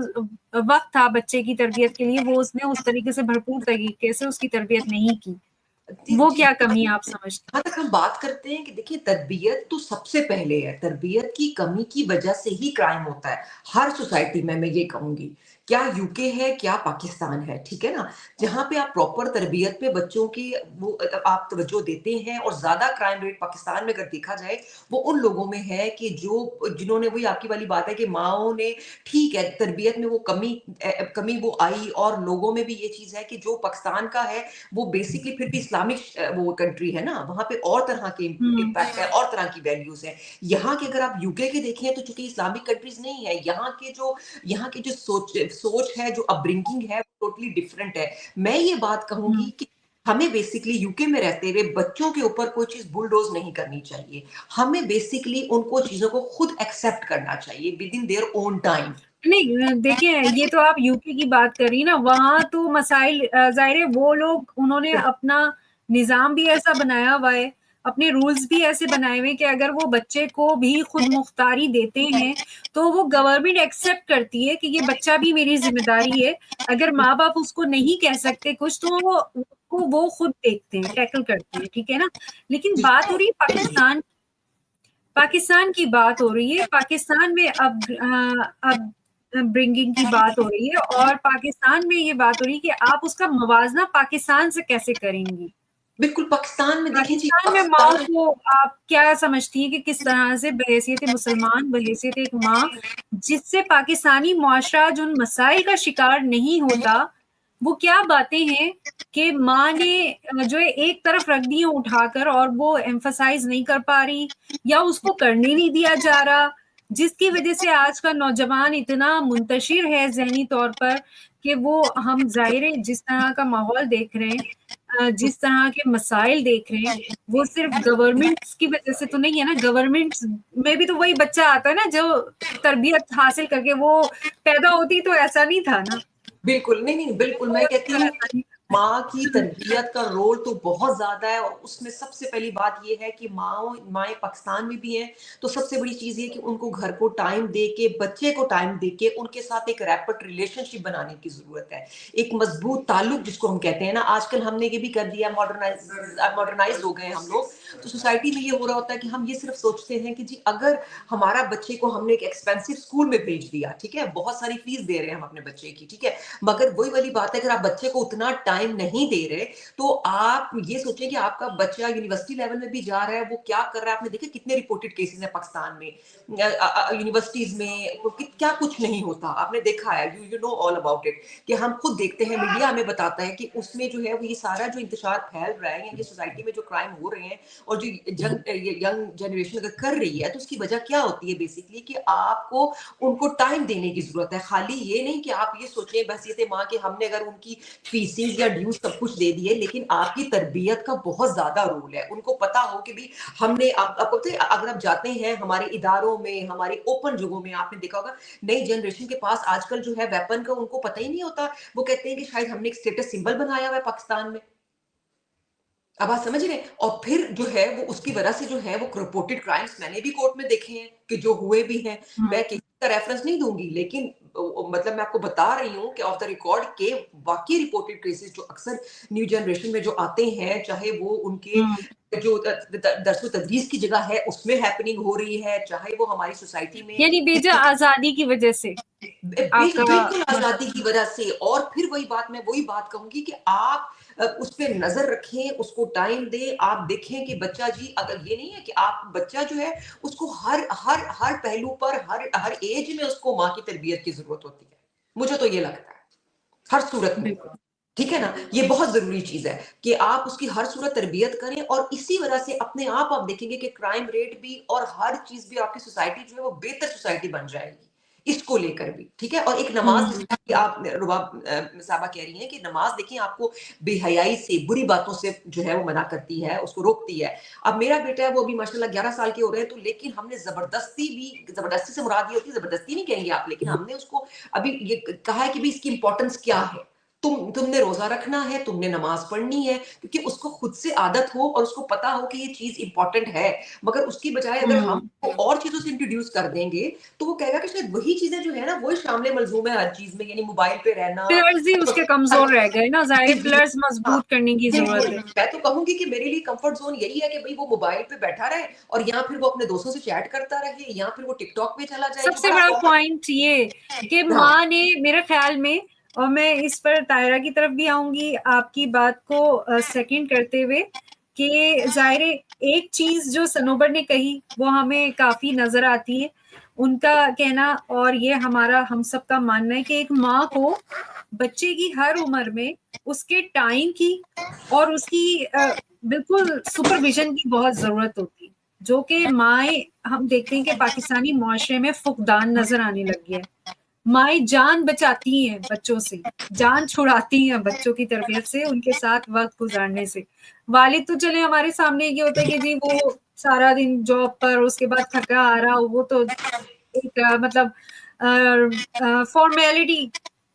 A: وقت تھا بچے کی تربیت کے لیے وہ اس نے اس طریقے سے بھرپور طریقے سے اس کی تربیت نہیں کی، وہ کیا کمی آپ سمجھتے
C: جہاں تک ہم بات کرتے ہیں کہ دیکھیے تربیت تو سب سے پہلے ہے، تربیت کی کمی کی وجہ سے ہی کرائم ہوتا ہے ہر سوسائٹی میں یہ کہوں گی، کیا یو کے ہے کیا پاکستان ہے، ٹھیک ہے نا. جہاں پہ آپ پراپر تربیت پہ بچوں کی وہ آپ توجہ دیتے ہیں، اور زیادہ کرائم ریٹ پاکستان میں اگر دیکھا جائے وہ ان لوگوں میں ہے کہ جنہوں نے، وہی آپ کی والی بات ہے کہ ماؤں نے، ٹھیک ہے تربیت میں وہ کمی وہ آئی، اور لوگوں میں بھی یہ چیز ہے کہ جو پاکستان کا ہے وہ بیسکلی پھر بھی اسلامک وہ کنٹری ہے نا، وہاں پہ اور طرح کے امپیکٹ ہے، اور طرح کی ویلیوز ہیں. یہاں کے اگر آپ یو کے دیکھیں تو چونکہ اسلامک کنٹریز نہیں ہے، یہاں کے جو سوچ ہے، جو اپبرنگنگ ہے وہ ٹوٹلی ڈفرینٹ ہے. میں یہ بات کہوں گی کہ ہمیں بیسکلی یو کے میں رہتے ہوئے بچوں کے اوپر کوئی چیز بلڈوز نہیں کرنی چاہیے، ہمیں بیسکلی ان کو چیزوں کو خود ایکسیپٹ کرنا چاہیے with in their own time.
A: نہیں دیکھیں، یہ تو آپ یو کے کی بات کر رہی نا، وہاں تو مسائل ظاہر ہے وہ لوگ انہوں نے اپنا نظام بھی ایسا بنایا ہوا ہے، اپنے رولز بھی ایسے بنائے ہوئے کہ اگر وہ بچے کو بھی خود مختاری دیتے ہیں تو وہ گورنمنٹ ایکسیپٹ کرتی ہے کہ یہ بچہ بھی میری ذمہ داری ہے. اگر ماں باپ اس کو نہیں کہہ سکتے کچھ تو وہ خود دیکھتے ہیں، ٹیکل کرتے ہیں، ٹھیک ہے نا. لیکن بات ہو رہی ہے پاکستان کی بات ہو رہی ہے، پاکستان میں اب برنگنگ کی بات ہو رہی ہے، اور پاکستان میں یہ بات ہو رہی ہے کہ آپ اس کا موازنہ پاکستان سے کیسے کریں گی.
C: بالکل پاکستان میں دیکھیں جی،
A: پاکستان میں ماں کو آپ کیا سمجھتی ہیں کہ کس طرح سے بحیثیت مسلمان، بحیثیت ایک ماں جس سے پاکستانی معاشرہ جن مسائل کا شکار نہیں ہوتا، وہ کیا باتیں ہیں کہ ماں نے جو ایک طرف رکھ دی ہیں اٹھا کر، اور وہ ایمفسائز نہیں کر پا رہی یا اس کو کرنے نہیں دیا جا رہا، جس کی وجہ سے آج کا نوجوان اتنا منتشر ہے ذہنی طور پر کہ وہ، ہم ظاہر ہے جس طرح کا ماحول دیکھ رہے ہیں، جس طرح کے مسائل دیکھ رہے ہیں، وہ صرف گورنمنٹ کی وجہ سے تو نہیں ہے نا. گورنمنٹ میں بھی تو وہی بچہ آتا ہے نا جو تربیت حاصل کر کے وہ پیدا ہوتی، تو ایسا نہیں تھا نا.
C: بالکل نہیں بالکل، میں کہتی ہوں ماں کی تربیت کا رول تو بہت زیادہ ہے، اور اس میں سب سے پہلی بات یہ ہے کہ مائیں پاکستان میں بھی ہیں تو سب سے بڑی چیز یہ کہ ان کو گھر کو ٹائم دے کے، بچے کو ٹائم دے کے ان کے ساتھ ایک ریپٹ ریلیشن شپ بنانے کی ضرورت ہے، ایک مضبوط تعلق جس کو ہم کہتے ہیں نا. آج کل ہم نے یہ بھی کر دیا، ماڈرنائز ہو گئے ہم لوگ، تو سوسائٹی میں یہ ہو رہا ہوتا ہے کہ ہم یہ صرف سوچتے ہیں کہ جی اگر ہمارا بچے کو ہم نے ایک ایکسپینسو اسکول میں بھیج دیا، ٹھیک ہے، بہت ساری فیس دے رہے ہیں ہم اپنے بچے کی، ٹھیک ہے، مگر وہی والی بات ہے اگر آپ بچے کو اتنا ٹائم نہیں دے رہے تو آپ یہ سوچیں کہ آپ کا بچہ یونیورسٹی لیول میں بھی جا رہا ہے، وہ کیا کر رہا ہے. آپ نے دیکھا کتنے رپورٹڈ کیسز ہیں پاکستان میں، یونیورسٹیز میں کیا کچھ نہیں ہوتا، آپ نے دیکھا ہے، you know all about it, کہ ہم خود دیکھتے ہیں، میڈیا ہمیں بتاتا ہے کہ اس میں جو ہے وہ یہ سارا جو انتشار پھیل رہا ہے، یہ سوسائٹی میں جو کرائم ہو رہے ہیں اور جو ینگ جنریشن اگر کر رہی ہے تو اس کی وجہ کیا ہوتی ہے بیسکلی کہ آپ کو ان کو ٹائم دینے کی ضرورت ہے. خالی یہ نہیں کہ آپ یہ سوچیں بحیثیت ماں کہ ہم نے اگر ان کی فیسز یا ڈیوز سب کچھ دے دیے، لیکن آپ کی تربیت کا بہت زیادہ رول ہے. ان کو پتا ہو کہ بھی ہم نے، اگر آپ جاتے ہیں ہمارے اداروں میں، ہماری اوپن جگہوں میں، آپ نے دیکھا ہوگا نئی جنریشن کے پاس آج کل جو ہے ویپن کا ان کو پتہ ہی نہیں ہوتا، وہ کہتے ہیں کہ شاید ہم نے ایک اسٹیٹس سمبل بنایا ہوا ہے پاکستان میں. اب آپ سمجھ رہے ہیں، اور پھر جو ہے وہ اس کی وجہ سے جو ہے وہ رپورٹڈ کرائمز میں نے بھی کورٹ میں دیکھے ہیں کہ جو ہوئے بھی ہیں. میں کا ریفرنس نہیں دوں گی, لیکن مطلب میں آپ کو بتا رہی ہوں کہ آف دا ریکارڈ کے واقعی رپورٹڈ کیسز جو اکثر نیو جنریشن میں جو آتے ہیں, چاہے وہ ان کے جو درس و تدریس کی جگہ ہے اس میں ہیپننگ ہو رہی ہے, چاہے وہ ہماری سوسائٹی میں,
A: یعنی بیجا آزادی کی وجہ سے,
C: بالکل آزادی کی وجہ سے. اور پھر وہی بات, میں وہی بات کہوں گی کہ آپ اس پہ نظر رکھیں, اس کو ٹائم دیں, آپ دیکھیں کہ بچہ جی, اگر یہ نہیں ہے کہ آپ بچہ جو ہے اس کو ہر پہلو پر ہر ایج میں اس کو ماں کی تربیت کی ضرورت ہوتی ہے, مجھے تو یہ لگتا ہے ہر صورت میں, ٹھیک ہے نا. یہ بہت ضروری چیز ہے کہ آپ اس کی ہر صورت تربیت کریں, اور اسی وجہ سے اپنے آپ دیکھیں گے کہ کرائم ریٹ بھی اور ہر چیز بھی آپ کی سوسائٹی جو ہے وہ بہتر سوسائٹی بن جائے گی اس کو لے کر بھی, ٹھیک ہے. اور ایک نماز, آپ رباب صاحبہ کہہ رہی ہیں کہ نماز دیکھیں آپ کو بے حیائی سے, بری باتوں سے جو ہے وہ منع کرتی ہے, اس کو روکتی ہے. اب میرا بیٹا ہے وہ ابھی ماشاءاللہ 11 سال کے ہو رہے ہیں, تو لیکن ہم نے زبردستی سے مراد یہ ہوتی ہے, زبردستی نہیں کہیں گے آپ, لیکن ہم نے اس کو ابھی یہ کہا ہے کہ بھی اس کی امپورٹنس کیا ہے, تم نے روزہ رکھنا ہے, تم نے نماز پڑھنی ہے, کیونکہ اس کو خود سے عادت ہو اور اس کو پتا ہو کہ یہ چیز امپورٹنٹ ہے. مگر اس کی بجائے اگر ہم اور چیزوں سے انٹروڈیوس کر دیں گے تو وہ کہے گا کہ شاید وہی چیزیں جو ہے نا وہی شامل ملزوم ہے ہر چیز میں, یعنی موبائل پہ رہنا.
A: پلرز ہی اس کے کمزور رہ گئے نا, ظاہر پلرز مضبوط کرنے کی ضرورت ہے.
C: میں تو کہوں گی کہ میرے لیے کمفرٹ زون یہی ہے کہ بھئی وہ موبائل پہ بیٹھا رہے, اور یہاں پھر وہ اپنے دوستوں سے چیٹ کرتا رہے, یا پھر وہ ٹک ٹاک پہ چلا جائے.
A: سب سے بڑا پوائنٹ یہ کہ ماں نے میرے خیال میں, اور میں اس پر طاہرہ کی طرف بھی آؤں گی آپ کی بات کو سیکنڈ کرتے ہوئے, کہ ظاہر ایک چیز جو صنوبر نے کہی وہ ہمیں کافی نظر آتی ہے, ان کا کہنا, اور یہ ہم سب کا ماننا ہے کہ ایک ماں کو بچے کی ہر عمر میں اس کے ٹائم کی اور اس کی بالکل سپرویژن کی بہت ضرورت ہوتی ہے, جو کہ مائیں ہم دیکھتے ہیں کہ پاکستانی معاشرے میں فقدان نظر آنے لگ گیا ہے. مائیں جان بچاتی ہیں بچوں سے, جان چھڑاتی ہیں بچوں کی تربیت سے, ان کے ساتھ وقت گزارنے سے. والد تو چلے ہمارے سامنے یہ ہوتا ہے کہ جی وہ سارا دن جاب پر, اس کے بعد تھکا آ رہا, وہ تو ایک مطلب فارمیلٹی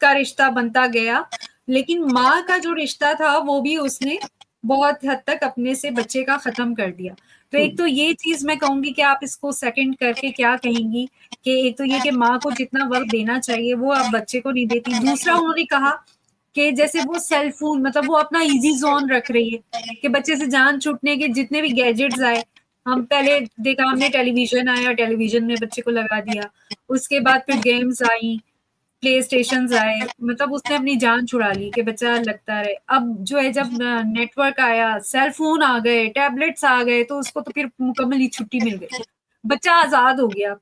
A: کا رشتہ بنتا گیا, لیکن ماں کا جو رشتہ تھا وہ بھی اس نے بہت حد تک اپنے سے بچے کا ختم کر دیا. تو ایک تو یہ چیز میں کہوں گی کہ آپ اس کو سیکنڈ کر کے کیا کہیں گی, کہ ایک تو یہ کہ ماں کو جتنا وقت دینا چاہیے وہ اب بچے کو نہیں دیتی. دوسرا انہوں نے کہا کہ جیسے وہ سیل فون, مطلب وہ اپنا ایزی زون رکھ رہی ہے کہ بچے سے جان چھوٹنے کے جتنے بھی گیجٹس آئے, ہم پہلے دیکھا ہم نے ٹیلی ویژن آیا, ٹیلی ویژن میں بچے کو لگا دیا, اس کے بعد پھر گیمز آئیں, پلے اسٹیشنز آئے, مطلب اس نے اپنی جان چھڑا لی کہ بچہ لگتا رہے. اب جو ہے جب نیٹ ورک آیا, سیل فون آ گئے, ٹیبلٹس آ گئے, تو اس کو تو پھر مکمل ہی چھٹی مل گئی, بچہ آزاد ہو گیا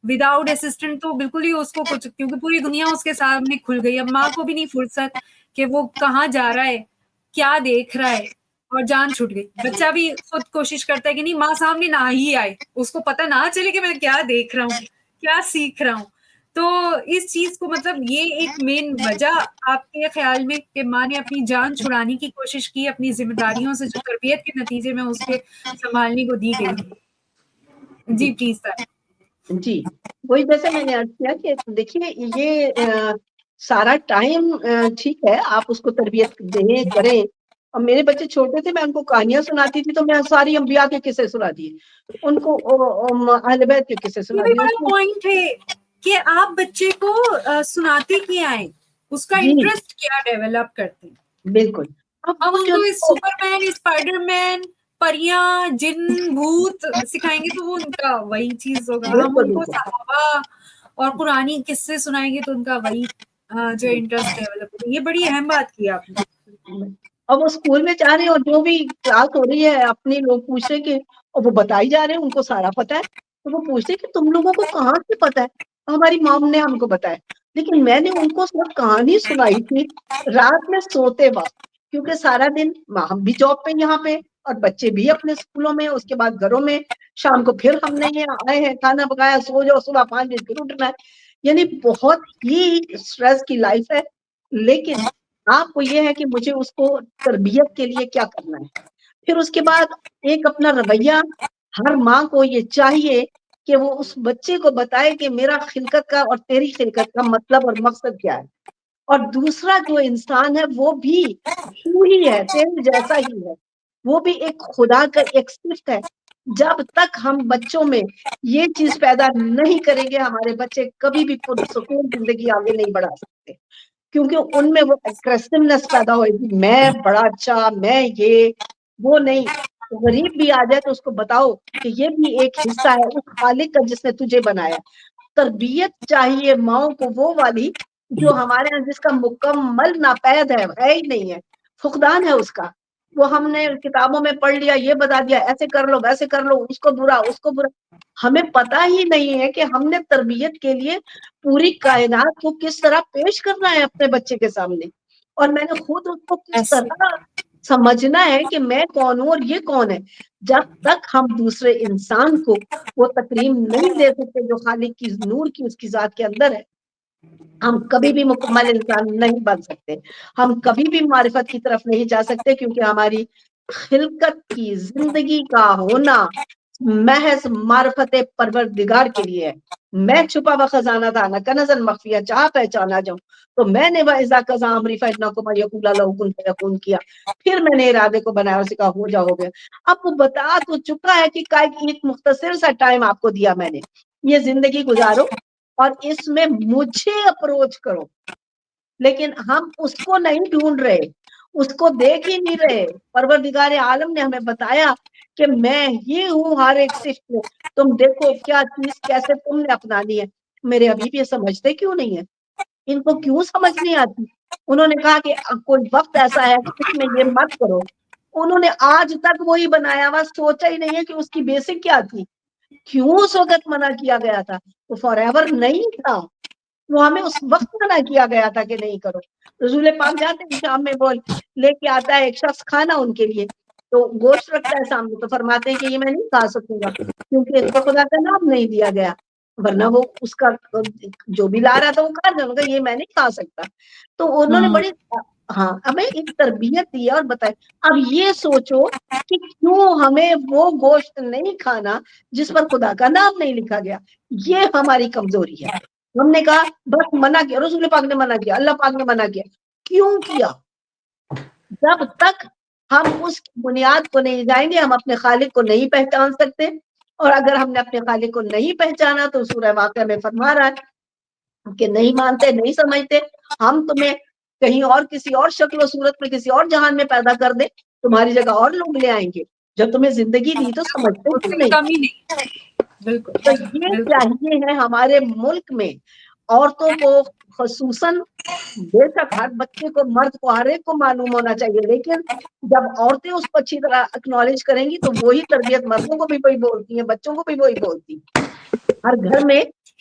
A: وداؤٹ اسسٹنٹ. تو بالکل ہی اس کو کچھ, کیونکہ پوری دنیا اس کے سامنے کھل گئی. اب ماں کو بھی نہیں فرصت کہ وہ کہاں جا رہا ہے, کیا دیکھ رہا ہے, اور جان چھوٹ گئی. بچہ بھی خود کوشش کرتا ہے کہ نہیں ماں سامنے نہ ہی آئے, اس کو پتہ نہ چلے کہ میں کیا دیکھ رہا ہوں, کیا سیکھ رہا ہوں. تو اس چیز کو مطلب یہ ایک مین وجہ آپ کے خیال میں کہ ماں نے اپنی جان چھڑانے کی کوشش کی, اپنی ذمہ داریوں سے جو تربیت کے نتیجے میں اس کے سنبھالنے کو دی گئی. جی پلیز سر.
B: جی وہی جیسے میں نے عرض کیا کہ دیکھیے یہ سارا ٹائم ٹھیک ہے, آپ اس کو تربیت دیں کریں. اور میرے بچے چھوٹے تھے, میں ان کو کہانیاں سناتی تھی تو میں ساری انبیاء کے قصے سنا دیے, ان کو اہل بیت کے قصے سنا
A: یہ بھی
B: دیے.
A: بڑا پوائنٹ ہے کہ آپ بچے کو سناتے کیا ہیں, اس کا
B: جی
A: انٹرسٹ کیا ڈیولپ کرتے ہیں.
B: بالکل.
A: اب ان کو سپر مین, اسپائڈر مین, پریاں, جن, بھوت سکھائیں گے تو وہ ان کا وہی چیز ہوگا. ہم
B: بالکل
A: ان کو
B: بالکل
A: صحابہ اور قرآنی قصے سنائیں گے تو ان کا وہی جو انٹرسٹ ڈیولپ ہوگا. یہ بڑی اہم بات کی آپ نے.
B: اب وہ اسکول میں جا رہے ہیں اور جو بھی کلاس ہو رہی ہے اپنے لوگ پوچھ رہے کہ, اور وہ بتائی جا رہے ہیں, ان کو سارا پتا ہے. تو وہ پوچھتے کہ تم لوگوں کو کہاں سے پتا ہے, ہماری مام نے ہم کو بتایا. لیکن میں نے ان کو صرف کہانی سنائی تھی رات میں سوتے وقت, کیونکہ سارا دن ہم بھی جاب پہ یہاں پہ, اور بچے بھی اپنے اسکولوں میں, اس کے بعد گھروں میں, شام کو پھر ہم نے یہ آئے ہیں, کھانا پکایا, سو جاؤ, صبح 5 بجے پھر اٹھنا ہے. یعنی بہت ہی اسٹریس کی لائف ہے. لیکن آپ کو یہ ہے کہ مجھے اس کو تربیت کے لیے کیا کرنا ہے. پھر اس کے بعد ایک اپنا رویہ, ہر ماں کو یہ چاہیے کہ وہ اس بچے کو بتائے کہ میرا خلقت کا اور تیری خلقت کا مطلب اور مقصد کیا ہے. اور دوسرا جو انسان ہے وہ بھی تو ہی ہے, تیرے جیسا ہی ہے, وہ بھی ایک خدا کا ایک صفت ہے. جب تک ہم بچوں میں یہ چیز پیدا نہیں کریں گے ہمارے بچے کبھی بھی پرسکون زندگی آگے نہیں بڑھا سکتے، کیونکہ ان میں وہ اگریسونیس پیدا ہوئے گی، میں بڑا اچھا، میں یہ وہ نہیں. غریب بھی آ جائے تو اس کو بتاؤ کہ یہ بھی ایک حصہ ہے اس خالق کا جس نے تجھے بنایا. تربیت چاہیے ماؤں کو وہ والی جو ہمارے یہاں جس کا مکمل ناپید ہے ہی نہیں ہے، فقدان ہے اس کا. وہ ہم نے کتابوں میں پڑھ لیا، یہ بتا دیا ایسے کر لو ویسے کر لو، اس کو برا اس کو برا. ہمیں پتا ہی نہیں ہے کہ ہم نے تربیت کے لیے پوری کائنات کو کس طرح پیش کرنا ہے اپنے بچے کے سامنے، اور میں نے خود اس کو کس
A: ایسے
B: طرح سمجھنا ہے کہ میں کون ہوں اور یہ کون ہے. جب تک ہم دوسرے انسان کو وہ تکریم نہیں دے سکتے جو خالق کی نور کی اس کی ذات کے اندر ہے، ہم کبھی بھی مکمل انسان نہیں بن سکتے، ہم کبھی بھی معرفت کی طرف نہیں جا سکتے، کیونکہ ہماری خلقت کی زندگی کا ہونا محض معرفت پروردگار کے لیے ہے. میں چھپا ہوا خزانہ تھا نہ کنزن مخفیہ، چاہ پہچانا جاؤں تو میں نے وَإِذَا قَضَىٰ أَمْرًا فَإِنَّمَا يَقُولُ لَهُ كُن فَيَكُونُ کیا، پھر میں نے ارادے کو بنایا اور کہا ہو جا ہو گیا. اب وہ بتا تو چکا ہے کہ ایک مختصر سا ٹائم آپ کو دیا میں نے، یہ زندگی گزارو اور اس میں مجھے اپروچ کرو. لیکن ہم اس کو نہیں ڈھونڈ رہے، اس کو دیکھ ہی نہیں رہے. پروردگار عالم نے ہمیں بتایا کہ میں ہی ہوں ہر ایک صفت میں، تم دیکھو کیا چیز کیسے تم نے اپنانی ہے. میرے حبیب یہ سمجھتے کیوں نہیں ہے؟ ان کو کیوں سمجھ نہیں آتی؟ انہوں نے کہا کہ کوئی وقت ایسا ہے کہ اس میں یہ مت کرو. انہوں نے آج تک وہی بنایا ہوا، سوچا ہی نہیں ہے کہ اس کی بیسک کیا تھی، کیوں اس وقت منع کیا گیا تھا. وہ فار ایور نہیں تھا، وہ ہمیں اس وقت منع کیا گیا تھا کہ نہیں کرو. رسول پاک جاتے ہیں شام میں بول لے کے آتا ہے ایک شخص کھانا ان کے لیے، تو گوشت رکھتا ہے سامنے، تو فرماتے ہیں کہ یہ میں نہیں کھا سکوں گا کیونکہ اس کو خدا کا نام نہیں دیا گیا، ورنہ وہ اس کا جو بھی لا رہا تھا وہ کھا جاؤں گا، یہ میں نہیں کھا سکتا. تو انہوں نے بڑی ہمیں ایک تربیت دی اور بتائی. اب یہ سوچو کہ کیوں ہمیں وہ گوشت نہیں کھانا جس پر خدا کا نام نہیں لکھا گیا. یہ ہماری کمزوری ہے. ہم نے کہا بس منع کیا، رسول پاک نے منع کیا، اللہ پاک نے منع کیا. کیوں کیا؟ جب تک ہم اس بنیاد کو نہیں جائیں گے ہم اپنے خالق کو نہیں پہچان سکتے. اور اگر ہم نے اپنے خالق کو نہیں پہچانا تو سورہ واقعہ میں فرما رہا ہے کہ نہیں مانتے نہیں سمجھتے، ہم تمہیں کہیں اور کسی اور شکل و صورت میں کسی اور جہان میں پیدا کر دیں، تمہاری جگہ اور لوگ لے آئیں گے. جب تمہیں زندگی دی تو سمجھتے کیوں نہیں؟
A: کمی نہیں. بالکل
B: تو یہ
A: بالکل.
B: چاہیے ہے ہمارے ملک میں عورتوں کو خصوصاً، بے شک ہر بچے کو مرد کو ہر ایک کو معلوم ہونا چاہیے، لیکن جب عورتیں اس کو اچھی طرح اکنالج کریں گی تو وہی تربیت مردوں کو بھی وہی بولتی ہیں، بچوں کو بھی وہی بولتی. ہر گھر میں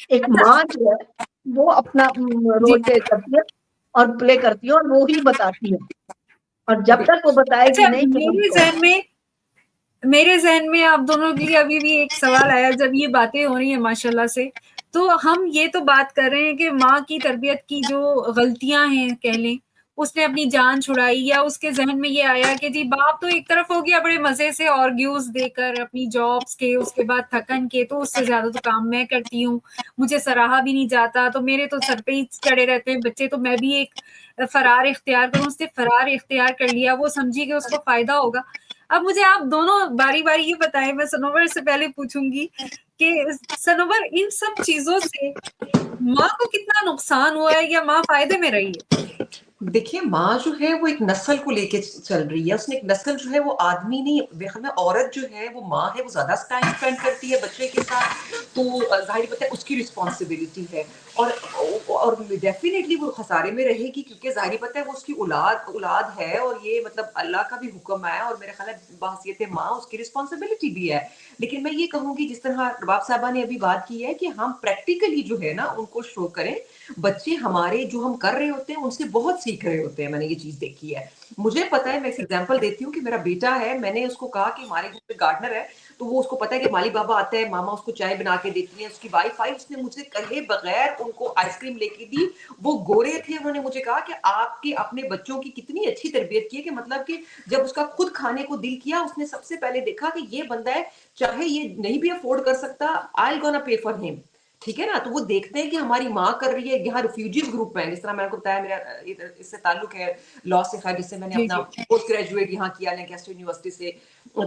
B: ایک ماں جو ہے وہ اپنا
A: جی.
B: رول پلے کرتی ہے اور پلے کرتی ہے اور وہی بتاتی ہے. اور جب تک وہ بتائے گی
A: اچھا،
B: نہیں کہ
A: میرے ذہن میں آپ دونوں کے لیے ابھی بھی ایک سوال آیا جب یہ باتیں ہو رہی ہیں ماشاءاللہ سے. تو ہم یہ تو بات کر رہے ہیں کہ ماں کی تربیت کی جو غلطیاں ہیں کہہ لیں، اس نے اپنی جان چھڑائی، یا اس کے ذہن میں یہ آیا کہ جی باپ تو ایک طرف ہو گیا بڑے مزے سے آرگیوز دے کر اپنی جابس کے، اس کے بعد تھکن کے، تو اس سے زیادہ تو کام میں کرتی ہوں، مجھے سراہا بھی نہیں جاتا، تو میرے تو سر پہ ہی چڑھے رہتے ہیں بچے، تو میں بھی ایک فرار اختیار کروں. اس نے فرار اختیار کر لیا، وہ سمجھی کہ اس کو فائدہ ہوگا. اب مجھے آپ دونوں باری باری یہ بتائیں، میں سنوبر سے پہلے پوچھوں گی کہ سنوبر ان سب چیزوں سے ماں کو کتنا نقصان ہوا ہے یا ماں فائدے میں رہی ہے؟
C: دیکھیے ماں جو ہے وہ ایک نسل کو لے کے چل رہی ہے. اس نے ایک نسل جو ہے وہ آدمی نہیں، ہمیں عورت جو ہے وہ ماں ہے، وہ زیادہ ٹائم اسپینڈ کرتی ہے بچے کے ساتھ، تو ظاہر بات ہے اس کی رسپانسبلٹی ہے، اور ڈیفینیٹلی وہ خسارے میں رہے گی، کیونکہ ظاہر بات ہے وہ اس کی اولاد ہے، اور یہ مطلب اللہ کا بھی حکم ہے، اور میرے خیال ہے بحیثیت ماں اس کی رسپانسبلٹی بھی ہے. لیکن میں یہ کہوں گی جس طرح رباب صاحبہ نے ابھی بات کی ہے کہ ہم پریکٹیکلی جو ہے نا ان کو شو کریں. بچے ہمارے جو ہم کر رہے ہوتے ہیں ان سے بہت سیکھ رہے ہوتے ہیں. میں نے یہ چیز دیکھی ہے. مجھے پتا ہے، میں ایک ایگزامپل دیتی ہوں کہ میرا بیٹا ہے، میں نے اس کو کہا کہ ہمارے گھر پہ گارڈنر ہے، تو وہ اس کو پتا ہے کہ مالی بابا آتا ہے، ماما اس کو چائے بنا کے دیتی ہیں، اس کی وائف آئی، اس نے مجھے کہے بغیر ان کو آئس کریم لے کے دی. وہ گورے تھے، انہوں نے مجھے کہا کہ آپ کے اپنے بچوں کی کتنی اچھی تربیت کی ہے، کہ مطلب کہ جب اس کا خود کھانے کو دل کیا، اس نے سب سے پہلے دیکھا کہ یہ بندہ ہے، چاہے یہ نہیں بھی افورڈ کر سکتا، I'll gonna pay for him. ٹھیک ہے نا, تو وہ دیکھتے ہیں کہ ہماری ماں کر رہی ہے. یہاں ریفیوجیز گروپ ہیں, جس طرح میں نے آپ کو بتایا میرا اس سے تعلق ہے لا سے, خیر جس سے میں نے
A: جی
C: اپنا
A: جی
C: پوسٹ گریجویٹ یہاں کیا لینکیسٹر یونیورسٹی سے.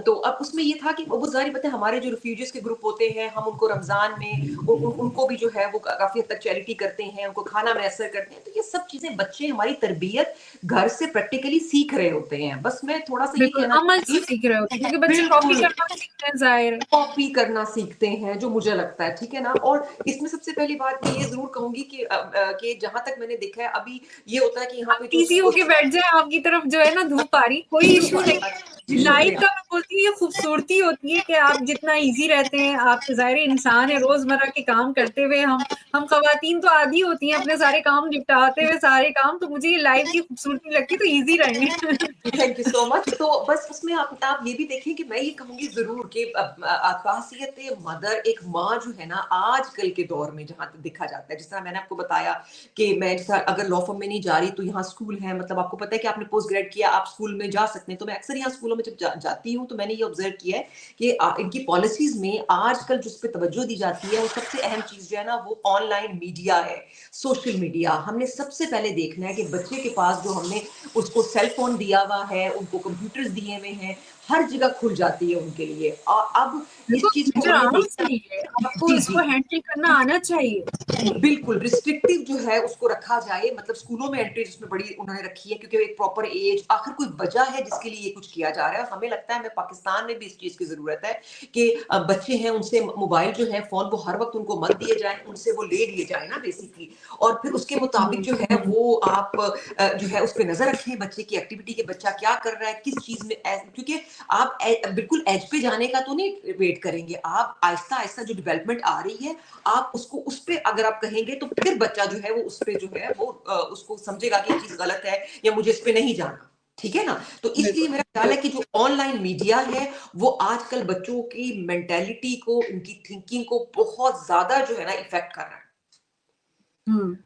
C: تو اب اس میں یہ تھا کہ وہ ظاہر بات ہے ہمارے جو ریفیوجیز کے گروپ ہوتے ہیں, ہم ان کو رمضان میں ان کو بھی جو ہے وہ کافی حد تک چیریٹی کرتے ہیں, ان کو کھانا میسر کرتے ہیں. تو یہ سب چیزیں بچے ہماری تربیت گھر سے پریکٹیکلی سیکھ رہے ہوتے ہیں. بس میں تھوڑا سا یہ
A: بالکل
C: کہنا
A: عمل سے
C: چاہتی
A: سیکھ رہے ہوتے ہیں کیونکہ بچے کاپی
C: بالکل
A: کرنا بھی سیکھتے ہیں ظاہر ہے.
C: کاپی کرنا سیکھتے ہیں, جو مجھے لگتا ہے, ٹھیک ہے نا. اور اس میں سب سے پہلی بات میں یہ ضرور کہوں گی کہ جہاں تک میں نے دیکھا ہے ابھی یہ ہوتا ہے کہ یہاں پہ
A: آپ ایزی ہو کے بیٹھ جائیں, آپ کی طرف جو ہے نا دھوپ آ رہی, کوئی ایشو نہیں.
C: جی
A: لائف
C: شکریہ.
A: کا میں بولتی ہوں یہ خوبصورتی ہوتی ہے کہ آپ جتنا ایزی رہتے ہیں, آپ ظاہر انسان ہے, روزمرہ کے کام کرتے ہوئے ہم خواتین تو عادی ہوتی ہیں اپنے سارے کام نپٹاتے ہوئے سارے کام, تو مجھے یہ لائف کی خوبصورتی لگتی ہے, تو ایزی رہیں.
C: تھینک یو سو مچ. تو بس اس میں آپ یہ بھی دیکھیں کہ میں یہ کہوں گی ضرور کہ خاصیت مدر, ایک ماں جو ہے نا آج کل کے دور میں جہاں تک دیکھا جاتا ہے, جس طرح میں نے آپ کو بتایا کہ میں اگر لا فرم میں نہیں جا رہی تو یہاں اسکول ہے, مطلب آپ کو پتہ ہے کہ آپ نے پوسٹ گریڈ کیا آپ اسکول میں جا سکتے ہیں. تو میں اکثر یہاں اسکولوں میں جب جاتی ہوں تو میں نے یہ آبزرو کیا ہے کہ ان کی پالیسیز میں آج کل جس پہ توجہ دی جاتی ہے وہ سب سے اہم چیز جو ہے نا وہ آن لائن میڈیا ہے, سوشل میڈیا. ہم نے سب سے پہلے دیکھنا ہے کہ بچے کے پاس جو ہم نے اس کو سیل فون دیا ہوا ہے, ان کو کمپیوٹرز دیے ہوئے ہیں, ہر جگہ کھل جاتی ہے ان کے لیے. اور اب اس چیز کو ہم نے
A: آنا
C: دیکھا.
A: چاہیے, آپ کو
C: جی
A: اس
C: جی
A: کو ہینڈل کرنا آنا چاہیے.
C: بالکل ریسٹرکٹیو جو ہے اس کو رکھا جائے, مطلب اسکولوں میں انٹری جس میں بڑی انہوں نے رکھی ہے کیونکہ ایک پراپر ایج, آخر کوئی وجہ ہے جس کے لیے یہ کچھ کیا جا رہا ہے. اور ہمیں لگتا ہے ہمیں پاکستان میں بھی اس چیز کی ضرورت ہے کہ بچے ہیں ان سے موبائل جو ہے فون وہ ہر وقت ان کو مت دیے جائیں, ان سے وہ لے لیے جائیں نا بیسکلی, اور پھر اس کے مطابق جو ہے وہ آپ جو ہے اس پہ نظر رکھیں بچے کی ایکٹیویٹی کے, بچہ کیا کر رہا ہے کس چیز میں. کیونکہ آپ بالکل ایج پہ جانے کا تو نہیں ویٹ کریں گے, آپ آہستہ آہستہ جو ڈیولپمنٹ آ رہی ہے آپ اس کو اس پہ اگر آپ کہیں گے تو پھر بچہ جو ہے وہ اس پہ جو ہے وہ اس کو سمجھے گا کہ یہ چیز غلط ہے یا مجھے اس پہ نہیں جانا. ٹھیک ہے نا. تو اس لیے میرا خیال ہے کہ جو آن لائن میڈیا ہے وہ آج کل بچوں کی مینٹیلٹی کو, ان کی تھنکنگ کو بہت زیادہ جو ہے نا افیکٹ کر رہا ہے.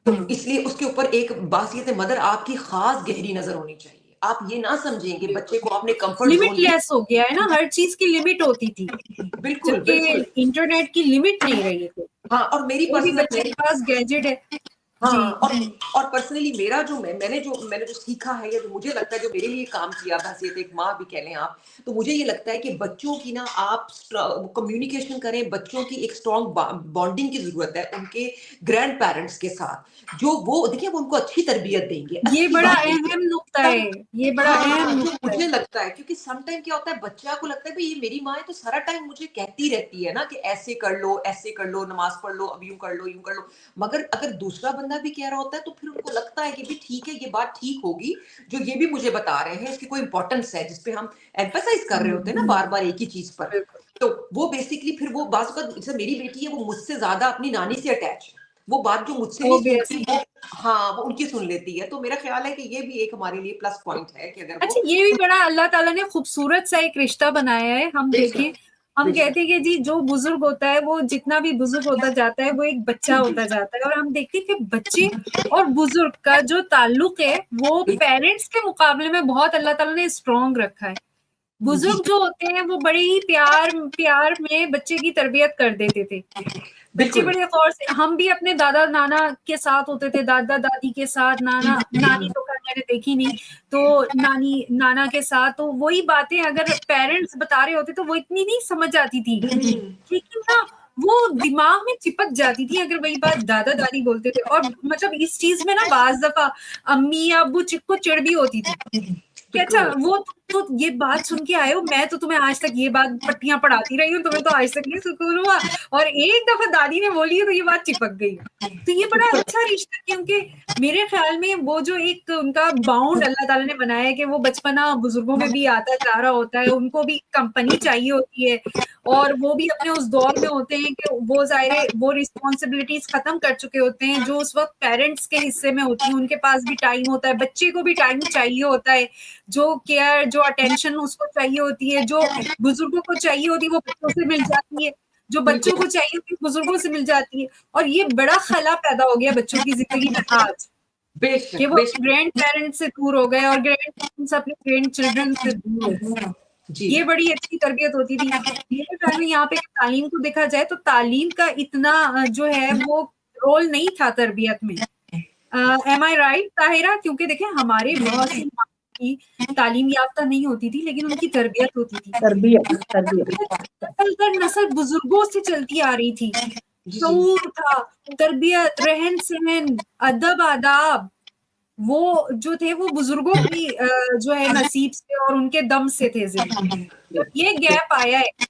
C: تو اس لیے اس کے اوپر ایک باصیت مدر آپ کی خاص گہری نظر ہونی چاہیے. آپ یہ نہ سمجھیں کہ بچے کو آپ نے کمفرٹ
A: لمٹ
C: زون
A: لیس ہو گیا ہے نا, ہر چیز کی لمٹ ہوتی تھی,
C: بالکل
A: جبکہ
C: بالکل
A: انٹرنیٹ کی لمٹ نہیں رہی ہے.
C: ہاں. اور میری
A: کوئی بھی بچے
C: پرسنل
A: کے پاس گیجٹ ہے. جی
C: ہاں اور پرسنلی میرا جو میں نے جو سیکھا ہے یا جو مجھے لگتا ہے جو میرے لیے کام کیا بحیثیت ایک ماں بھی کہہ لیں آپ, تو مجھے یہ لگتا ہے کہ بچوں کی نا آپ کمیونیکیشن کریں, بچوں کی ایک اسٹرانگ بانڈنگ کی ضرورت ہے ان کے گرینڈ پیرنٹس کے ساتھ, جو وہ دیکھیں وہ ان کو اچھی تربیت دیں گے,
A: یہ
C: اچھی
A: بڑا
C: بات
A: اہم نقطہ ہے, یہ بڑا
C: ہاں
A: اہم
C: جو
A: نقطہ ہے.
C: مجھے لگتا ہے. کیونکہ سم ٹائم کیا ہوتا ہے بچہ کو لگتا ہے بھائی یہ میری ماں ہے تو سارا ٹائم مجھے کہتی رہتی ہے نا کہ ایسے کر لو ایسے کر لو, نماز پڑھ لو, اب یوں کر لو یوں کر لو. مگر اگر دوسرا بندہ بھی کہہ رہا ہوتا ہے تو پھر ان کو لگتا ہے کہ بھی ٹھیک ہے یہ بات ٹھیک ہوگی, جو یہ بھی مجھے بتا رہے ہیں اس کی کوئی امپورٹنس ہے جس پہ ہم ایمفیسائز کر رہے ہوتے ہیں نا بار بار ایک ہی چیز پر. تو وہ بیسکلی پھر وہ بعض اوقات جیسے میری بیٹی ہے وہ مجھ سے زیادہ اپنی نانی سے اٹیچ ہے, وہ بات جو مجھ سے نہیں سنتی وہ ہاں وہ ان کی سن لیتی ہے. تو میرا خیال ہے کہ یہ بھی ایک ہمارے لیے پلس پوائنٹ ہے کہ اگر وہ
A: اچھا یہ بھی بڑا اللہ تعالیٰ نے خوبصورت سا ایک رشتہ بنایا ہے. ہم دیکھیں ہم کہتے ہیں کہ جی جو بزرگ ہوتا ہے وہ جتنا بھی بزرگ ہوتا جاتا ہے وہ ایک بچہ ہوتا جاتا ہے, اور ہم دیکھتے ہیں کہ بچے اور بزرگ کا جو تعلق ہے وہ پیرنٹس کے مقابلے میں بہت اللہ تعالیٰ نے اسٹرانگ رکھا ہے. بزرگ جو ہوتے ہیں وہ بڑے ہی پیار میں بچے کی تربیت کر دیتے تھے. بچے بڑے غور سے, ہم بھی اپنے دادا نانا کے ساتھ ہوتے تھے, دادا دادی کے ساتھ, نانی تو خیر میں نے دیکھی نہیں, تو نانی نانا کے ساتھ, تو وہی باتیں اگر پیرنٹس بتا رہے ہوتے تو وہ اتنی نہیں سمجھ آتی تھی, لیکن نا وہ دماغ میں چپک جاتی تھی اگر وہی بات دادا دادی بولتے تھے. اور مطلب اس چیز میں نا بعض دفعہ امی یا ابو کو چڑ بھی ہوتی تھی کہ اچھا وہ تو یہ بات سن کے آئے ہو, میں تو تمہیں آج تک یہ بات پٹیاں پڑھاتی رہی ہوں, تمہیں تو آج تک نہیں سکون ہوا, اور ایک دفعہ دادی نے بولی تو یہ بات چپک گئی. تو یہ بڑا اچھا رشتہ, کیونکہ میرے خیال میں وہ جو ایک ان کا باؤنڈ اللہ تعالیٰ نے بنایا ہے کہ وہ بچپنا بزرگوں میں بھی آتا جا رہا ہوتا ہے, ان کو بھی کمپنی چاہیے ہوتی ہے, اور وہ بھی اپنے اس دور میں ہوتے ہیں کہ وہ ظاہر وہ رسپانسبلٹیز ختم کر چکے ہوتے ہیں جو اس وقت پیرنٹس کے حصے میں ہوتی ہیں. ان کے پاس بھی ٹائم ہوتا ہے, بچے کو بھی ٹائم چاہیے ہوتا ہے, جو کیئر جو اٹینشن اس کو چاہیے ہوتی ہے, جو بزرگوں کو چاہیے ہوتی ہے وہ بچوں سے مل جاتی ہے, جو بچوں کو چاہیے ہوتی ہے بزرگوں سے مل جاتی ہے. اور یہ بڑا خلا پیدا ہو گیا بچوں کی زندگی میں آج کہ وہ گرینڈ پیرنٹس سے دور ہو گئے اور گرینڈ پیرنٹس اپنے گرینڈ چلڈرن سے دور ہو گئے. یہ بڑی اچھی تربیت ہوتی تھی. میرے خیال میں یہاں پہ تعلیم کو دیکھا جائے تو تعلیم کا اتنا جو ہے وہ رول نہیں تھا تربیت میں. ایم آئی رائٹ طاہرہ؟ کیونکہ دیکھیں ہمارے بہت سی کی تعلیم یافتہ نہیں ہوتی تھی لیکن ان کی تربیت ہوتی تھی.
B: تربیت
A: نسل در نسل بزرگوں سے چلتی آ رہی تھی. شعور تھا، تربیت، رہن سہن، ادب، آداب، وہ جو تھے وہ بزرگوں کی جو ہے نصیب سے اور ان کے دم سے تھے زندگی. جب یہ گیپ آیا ہے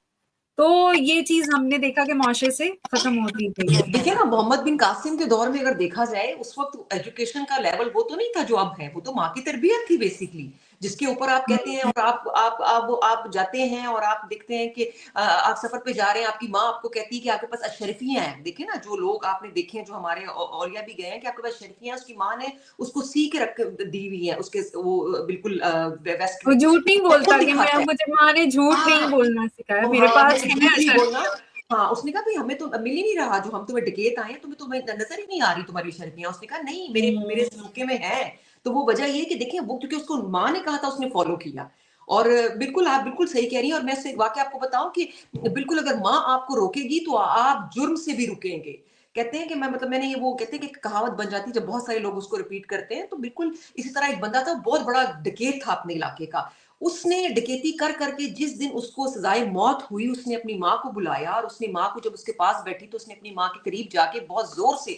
A: تو یہ چیز ہم نے دیکھا کہ معاشرے سے ختم ہوتی گئی.
C: دیکھیں نا محمد بن قاسم کے دور میں اگر دیکھا جائے اس وقت ایجوکیشن کا لیول وہ تو نہیں تھا جو اب ہے، وہ تو ماں کی تربیت تھی بیسکلی، جس کے اوپر آپ کہتے ہیں اور آپ جاتے ہیں اور آپ دیکھتے ہیں کہ آپ سفر پہ جا رہے ہیں، آپ کی ماں آپ کو کہتی ہے کہ آپ کے پاس اشرفیاں ہیں. دیکھیں نا جو لوگ آپ نے دیکھے ہیں جو ہمارے اولیاء بھی گئے ہیں کہ آپ کے پاس اشرفیاں ہیں، اس کی ماں نے اس کو سی کے رکھ دی ہوئی ہیں، اس کے وہ بالکل ویسٹ
A: وہ
C: میں
A: جھوٹ نہیں بولتا
C: خود
A: کہ
C: دکھاتا ہے.
A: مجھے ماں نے جھوٹ نہیں بولنا سکھایا، میرے
C: ہاں
A: پاس
C: مجھے
A: ہے
C: جھوٹ نہیں بولنا.
A: اشرفیہ.
C: ہاں اس نے کہا بھائی ہمیں تو مل ہی نہیں رہا، جو ہم تمہیں ڈکیت آئے ہیں تمہیں نظر ہی نہیں آ رہی تمہاری شرفیاں. اس نے کہا نہیں میرے سلوکے میں ہے. تو وہ وجہ یہ کہ دیکھیں وہ کیونکہ اس کو ماں نے کہا تھا اس نے فالو کیا. اور بالکل آپ بالکل صحیح کہہ رہی ہیں. اور میں اس سے ایک واقعہ آپ کو بتاؤں کہ بالکل اگر ماں آپ کو روکے گی تو آپ جرم سے بھی رکیں گے. کہتے ہیں کہ میں نے یہ وہ کہتے ہیں کہ کہاوت بن جاتی ہے جب بہت سارے لوگ اس کو ریپیٹ کرتے ہیں. تو بالکل اسی طرح ایک بندہ تھا بہت بڑا ڈکیت تھا اپنے علاقے کا. اس نے ڈکیتی کر کے جس دن اس کو سزائے موت ہوئی اس نے اپنی ماں کو بلایا اور اس نے ماں کو جب اس کے پاس بیٹھی تو اس نے اپنی ماں کے قریب جا کے بہت زور سے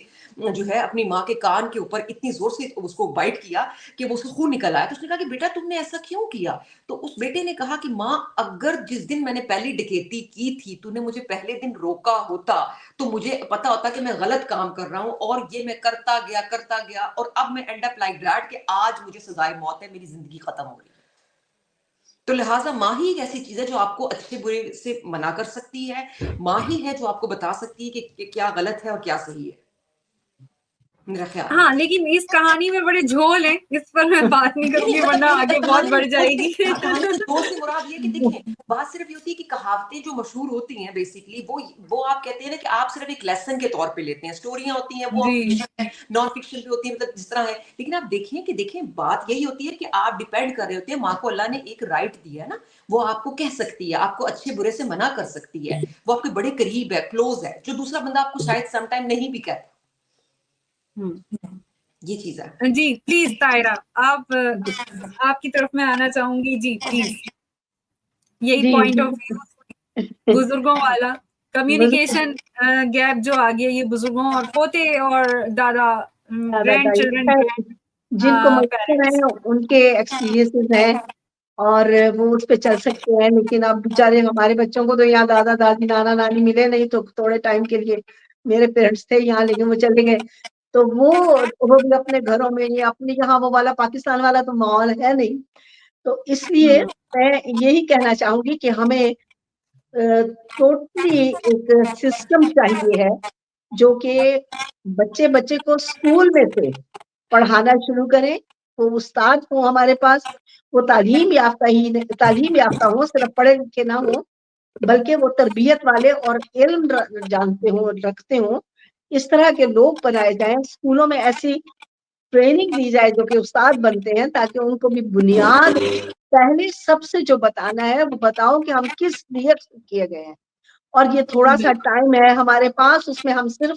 C: جو ہے اپنی ماں کے کان کے اوپر اتنی زور سے اس کو بائٹ کیا کہ وہ اس کو خون نکل آیا. تو اس نے کہا کہ بیٹا تم نے ایسا کیوں کیا؟ تو اس بیٹے نے کہا کہ ماں اگر جس دن میں نے پہلی ڈکیتی کی تھی تو نے مجھے پہلے دن روکا ہوتا تو مجھے پتا ہوتا کہ میں غلط کام کر رہا ہوں. اور یہ میں کرتا گیا اور اب میں اینڈ اپ لائک دیٹ کہ آج مجھے سزائے موت ہے، میری زندگی ختم ہو گئی. تو لہٰذا ماں ہی ایک ایسی چیز ہے جو آپ کو اچھے برے سے منع کر سکتی ہے. ماں ہی ہے جو آپ کو بتا سکتی ہے کہ کیا غلط ہے اور کیا صحیح ہے، میرا خیال.
A: ہاں لیکن اس کہانی میں بڑے جھول ہیں، اس پر میں بات نہیں کروں گی ورنہ آگے بہت بڑھ جائے گی.
C: کہانی میں جھول سے مراد یہ کہ دیکھیں بات صرف یہ ہوتی ہے کہ کہاوتیں جو مشہور ہوتی ہیں بیسیکلی وہ آپ کہتے ہیں نا کہ آپ صرف ایک لیسن کے طور پہ لیتے ہیں. اسٹوریاں ہوتی ہیں وہ نان فکشن بھی ہوتی ہیں مطلب جس طرح ہے. لیکن آپ دیکھیں بات یہی ہوتی ہے کہ آپ ڈیپینڈ کر رہے ہوتے ہیں. ماں کو اللہ نے ایک رائٹ دیا ہے نا، وہ آپ کو کہہ سکتی ہے، آپ کو اچھے برے سے منع کر سکتی ہے، وہ آپ کے بڑے قریب ہے، کلوز ہے، جو دوسرا بندہ آپ کو شاید سم ٹائم نہیں بھی کہتا. یہ چیز ہے.
A: جی پلیز طاہرہ آپ کی طرف میں آنا چاہوں گی. جی پلیز یہی پوائنٹ آف ویو بزرگوں والا کمیونیکیشن گیپ جو آ گیا یہ بزرگوں اور پوتے اور دادا گرینڈ چلڈرن
B: جن کو مشکل ہے ان کے ایکسپیرینسز ہیں اور وہ اس پہ چل سکتے ہیں. لیکن اب بیچارے ہمارے بچوں کو تو یہاں دادا دادی نانا نانی ملے نہیں، تو تھوڑے ٹائم کے لیے میرے پیرنٹس تھے یہاں لیکن وہ چلے گئے. تو وہ بھی اپنے گھروں میں اپنے یہاں وہ والا پاکستان والا تو ماحول ہے نہیں. تو اس لیے میں یہی کہنا چاہوں گی کہ ہمیں ٹوٹلی ایک سسٹم چاہیے ہے جو کہ بچے کو اسکول میں سے پڑھانا شروع کریں. وہ استاد ہوں ہمارے پاس، وہ تعلیم یافتہ ہوں، صرف پڑھے لکھے نہ ہوں بلکہ وہ تربیت والے اور علم جانتے ہوں رکھتے ہوں. اس طرح کے لوگ بنائے جائیں. اسکولوں میں ایسی ٹریننگ دی جائے جو کہ استاد بنتے ہیں تاکہ ان کو بھی بنیاد پہلے سب سے جو بتانا ہے وہ بتاؤ کہ ہم کس نیت سے کیے گئے ہیں. اور یہ تھوڑا سا ٹائم ہے ہمارے پاس، اس میں ہم صرف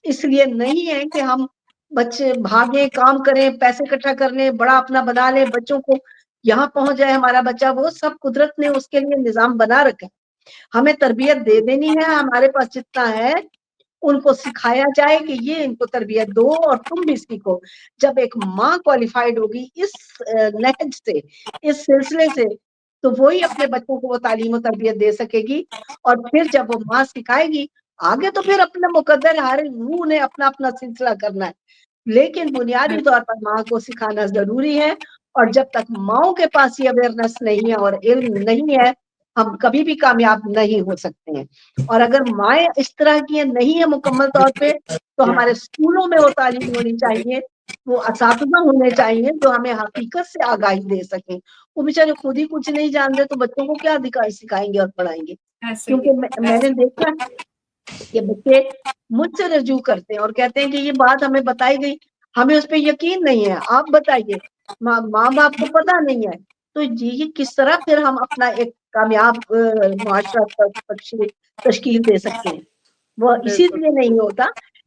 B: اس لیے نہیں ہے کہ ہم بچے بھاگے کام کریں پیسے اکٹھا کر لیں بڑا اپنا بنا لیں بچوں کو یہاں پہنچ جائے ہمارا بچہ. وہ سب قدرت نے اس کے لیے نظام بنا رکھا ہے. ہمیں تربیت دے دینی ہے. ہمارے پاس جتنا ہے ان کو سکھایا جائے کہ یہ ان کو تربیت دو اور تم بھی سیکھو. جب ایک ماں کوالیفائڈ ہوگی اس نہج سے اس سلسلے سے تو وہی اپنے بچوں کو وہ تعلیم و تربیت دے سکے گی. اور پھر جب وہ ماں سکھائے گی آگے تو پھر اپنا مقدر ہر روح نے اپنا اپنا سلسلہ کرنا ہے. لیکن بنیادی طور پر ماں کو سکھانا ضروری ہے. اور جب تک ماؤں کے پاس یہ اویئرنیس نہیں ہے اور علم نہیں ہے ہم کبھی بھی کامیاب نہیں ہو سکتے ہیں. اور اگر مائیں اس طرح کی نہیں ہے مکمل طور پہ تو ہمارے اسکولوں میں وہ تعلیم ہونی چاہیے. وہ اساتذہ ہونے چاہیے جو ہمیں حقیقت سے آگاہی دے سکیں. وہ بیچارے خود ہی کچھ نہیں جانتے تو بچوں کو کیا سکھائیں گے اور پڑھائیں گے. کیونکہ میں نے دیکھا کہ بچے مجھ سے رجوع کرتے ہیں اور کہتے ہیں کہ یہ بات ہمیں بتائی گئی ہمیں اس پہ یقین نہیں ہے آپ بتائیے. ماں باپ کو پتا نہیں ہے تو یہ کس طرح پھر ہم اپنا ایک کامیاب معاشرہ تشکیل دے سکتے ہیں؟ وہ اسی لیے نہیں ہوتا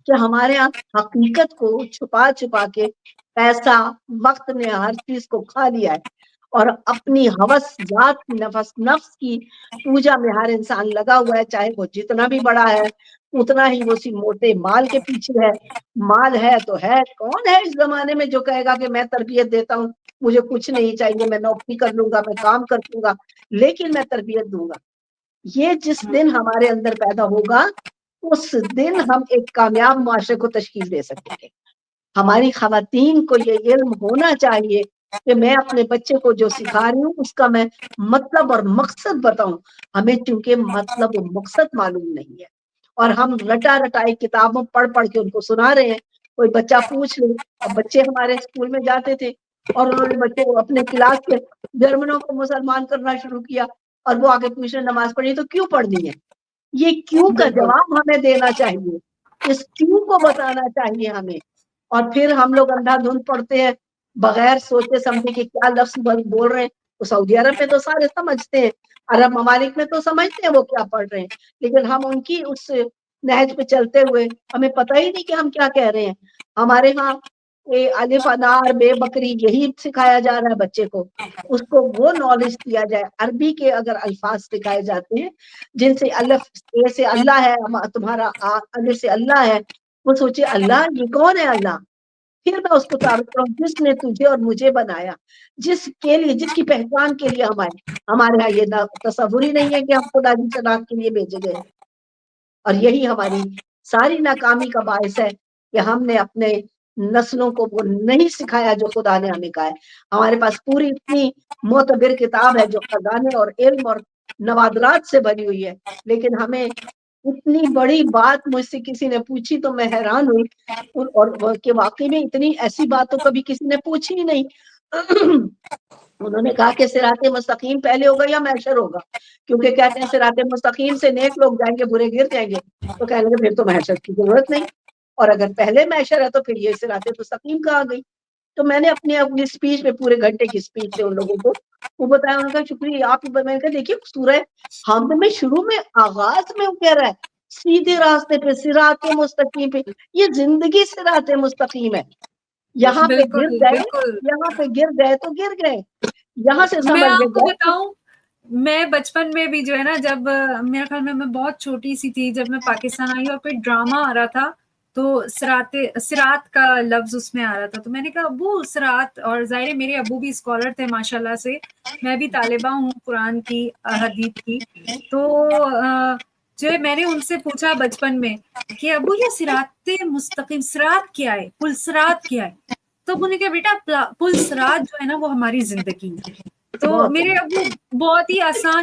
B: کہ ہمارے یہاں حقیقت کو چھپا چھپا کے پیسہ وقت نے ہر چیز کو کھا لیا ہے، اور اپنی ہوس ذات کی نفس کی پوجا میں ہر انسان لگا ہوا ہے، چاہے وہ جتنا بھی بڑا ہے اتنا ہی وہ اسی موٹے مال کے پیچھے ہے. مال ہے تو ہے، کون ہے اس زمانے میں جو کہے گا کہ میں تربیت دیتا ہوں، مجھے کچھ نہیں چاہیے، میں نوکری کر لوں گا، میں کام کر لوں گا لیکن میں تربیت دوں گا. یہ جس دن ہمارے اندر پیدا ہوگا اس دن ہم ایک کامیاب معاشرے کو تشکیل دے سکیں گے. ہماری خواتین کو یہ علم ہونا چاہیے کہ میں اپنے بچے کو جو سکھا رہی ہوں اس کا میں مطلب اور مقصد بتاؤں. ہمیں چونکہ مطلب و مقصد معلوم نہیں ہے اور ہم رٹا رٹائی کتابوں پڑھ کے ان کو سنا رہے ہیں. کوئی بچہ پوچھ لے، اب بچے ہمارے اسکول میں جاتے تھے اور انہوں نے بچے کو اپنے کلاس کے جرمنوں کو مسلمان کرنا شروع کیا اور وہ آگے پوچھنے لماز پڑھی تو کیوں پڑھنی ہے؟ یہ کیوں کا جواب ہمیں دینا چاہیے، اس کیوں کو بتانا چاہیے ہمیں. اور پھر ہم لوگ اندھا دھند پڑھتے ہیں بغیر سوچے سمجھے کہ کیا لفظ بول رہے ہیں. تو سعودی عرب میں تو سارے سمجھتے ہیں، عرب ممالک میں تو سمجھتے ہیں وہ کیا پڑھ رہے ہیں، لیکن ہم ان کی اس نہج پہ چلتے ہوئے ہمیں پتہ ہی نہیں کہ ہم کیا کہہ رہے ہیں. ہمارے ہاں الف انار بے بکری یہی سکھایا جا رہا ہے بچے کو. اس کو وہ نالج دیا جائے. عربی کے اگر الفاظ سکھائے جاتے ہیں جن سے الف اے سے اللہ ہے، تمہارا الف سے اللہ ہے، وہ سوچے اللہ یہ کون ہے اللہ. پھر میں اس کو تعارف کروں جس نے تجھے اور مجھے بنایا، جس کے لیے، جس کی پہچان کے لیے ہمارے یہاں یہ تصور ہی نہیں ہے کہ ہم خدا کی شناخت کے لیے بھیجے گئے. اور یہی ہماری ساری ناکامی کا باعث ہے کہ ہم نے اپنے نسلوں کو وہ نہیں سکھایا جو خدا نے ہمیں کہا ہے. ہمارے پاس پوری اتنی معتبر کتاب ہے جو خزانے اور علم اور نوادرات سے بھری ہوئی ہے، لیکن ہمیں اتنی بڑی بات مجھ سے کسی نے پوچھی تو میں حیران ہوئی، اور کہ واقعی میں اتنی ایسی باتوں کبھی کسی نے پوچھی ہی نہیں. انہوں نے کہا کہ صراط مستقیم پہلے ہوگا یا محشر ہوگا، کیونکہ کہتے ہیں صراط مستقیم سے نیک لوگ جائیں گے برے گر جائیں گے. تو کہنے لگے پھر تو محشر کی ضرورت نہیں، اور اگر پہلے محشر ہے تو پھر یہ صراط مستقیم کہا گئی. تو میں نے اپنی اسپیچ میں پورے گھنٹے کی اسپیچ سے ان لوگوں کو وہ بتایا. انہوں نے کہا شکریہ آپ. میں نے کہا دیکھیے سورہ حمد میں شروع میں آغاز میں وہ کہہ رہا ہے سیدھے راستے پہ صراط مستقیم پہ، یہ زندگی صراط مستقیم ہے. یہاں پہ گر
A: بالکل
B: گئے،
A: بالکل.
B: یہاں پہ گر گئے تو گر گئے، یہاں سے
A: میں
B: سمجھ
A: آپ کو
B: گئے.
A: بتاؤں، میں بچپن میں بھی جو ہے نا، جب میرے خیال میں بہت چھوٹی سی تھی جب میں پاکستان آئی اور کوئی ڈرامہ آ رہا تھا تو سرات کا لفظ اس میں آ رہا تھا، تو میں نے کہا ابو سرات، اور ظاہر میرے ابو بھی اسکالر تھے ماشاءاللہ سے، میں بھی طالبہ ہوں قرآن کی حدیث کی. تو جو ہے میں نے ان سے پوچھا بچپن میں کہ ابو یہ صراط مستقیم صراط کیا ہے، پل صراط کیا ہے؟ تو ابو نے کہا بیٹا پل صراط جو ہے نا وہ ہماری زندگی ہے. تو میرے ابو بہت ہی آسان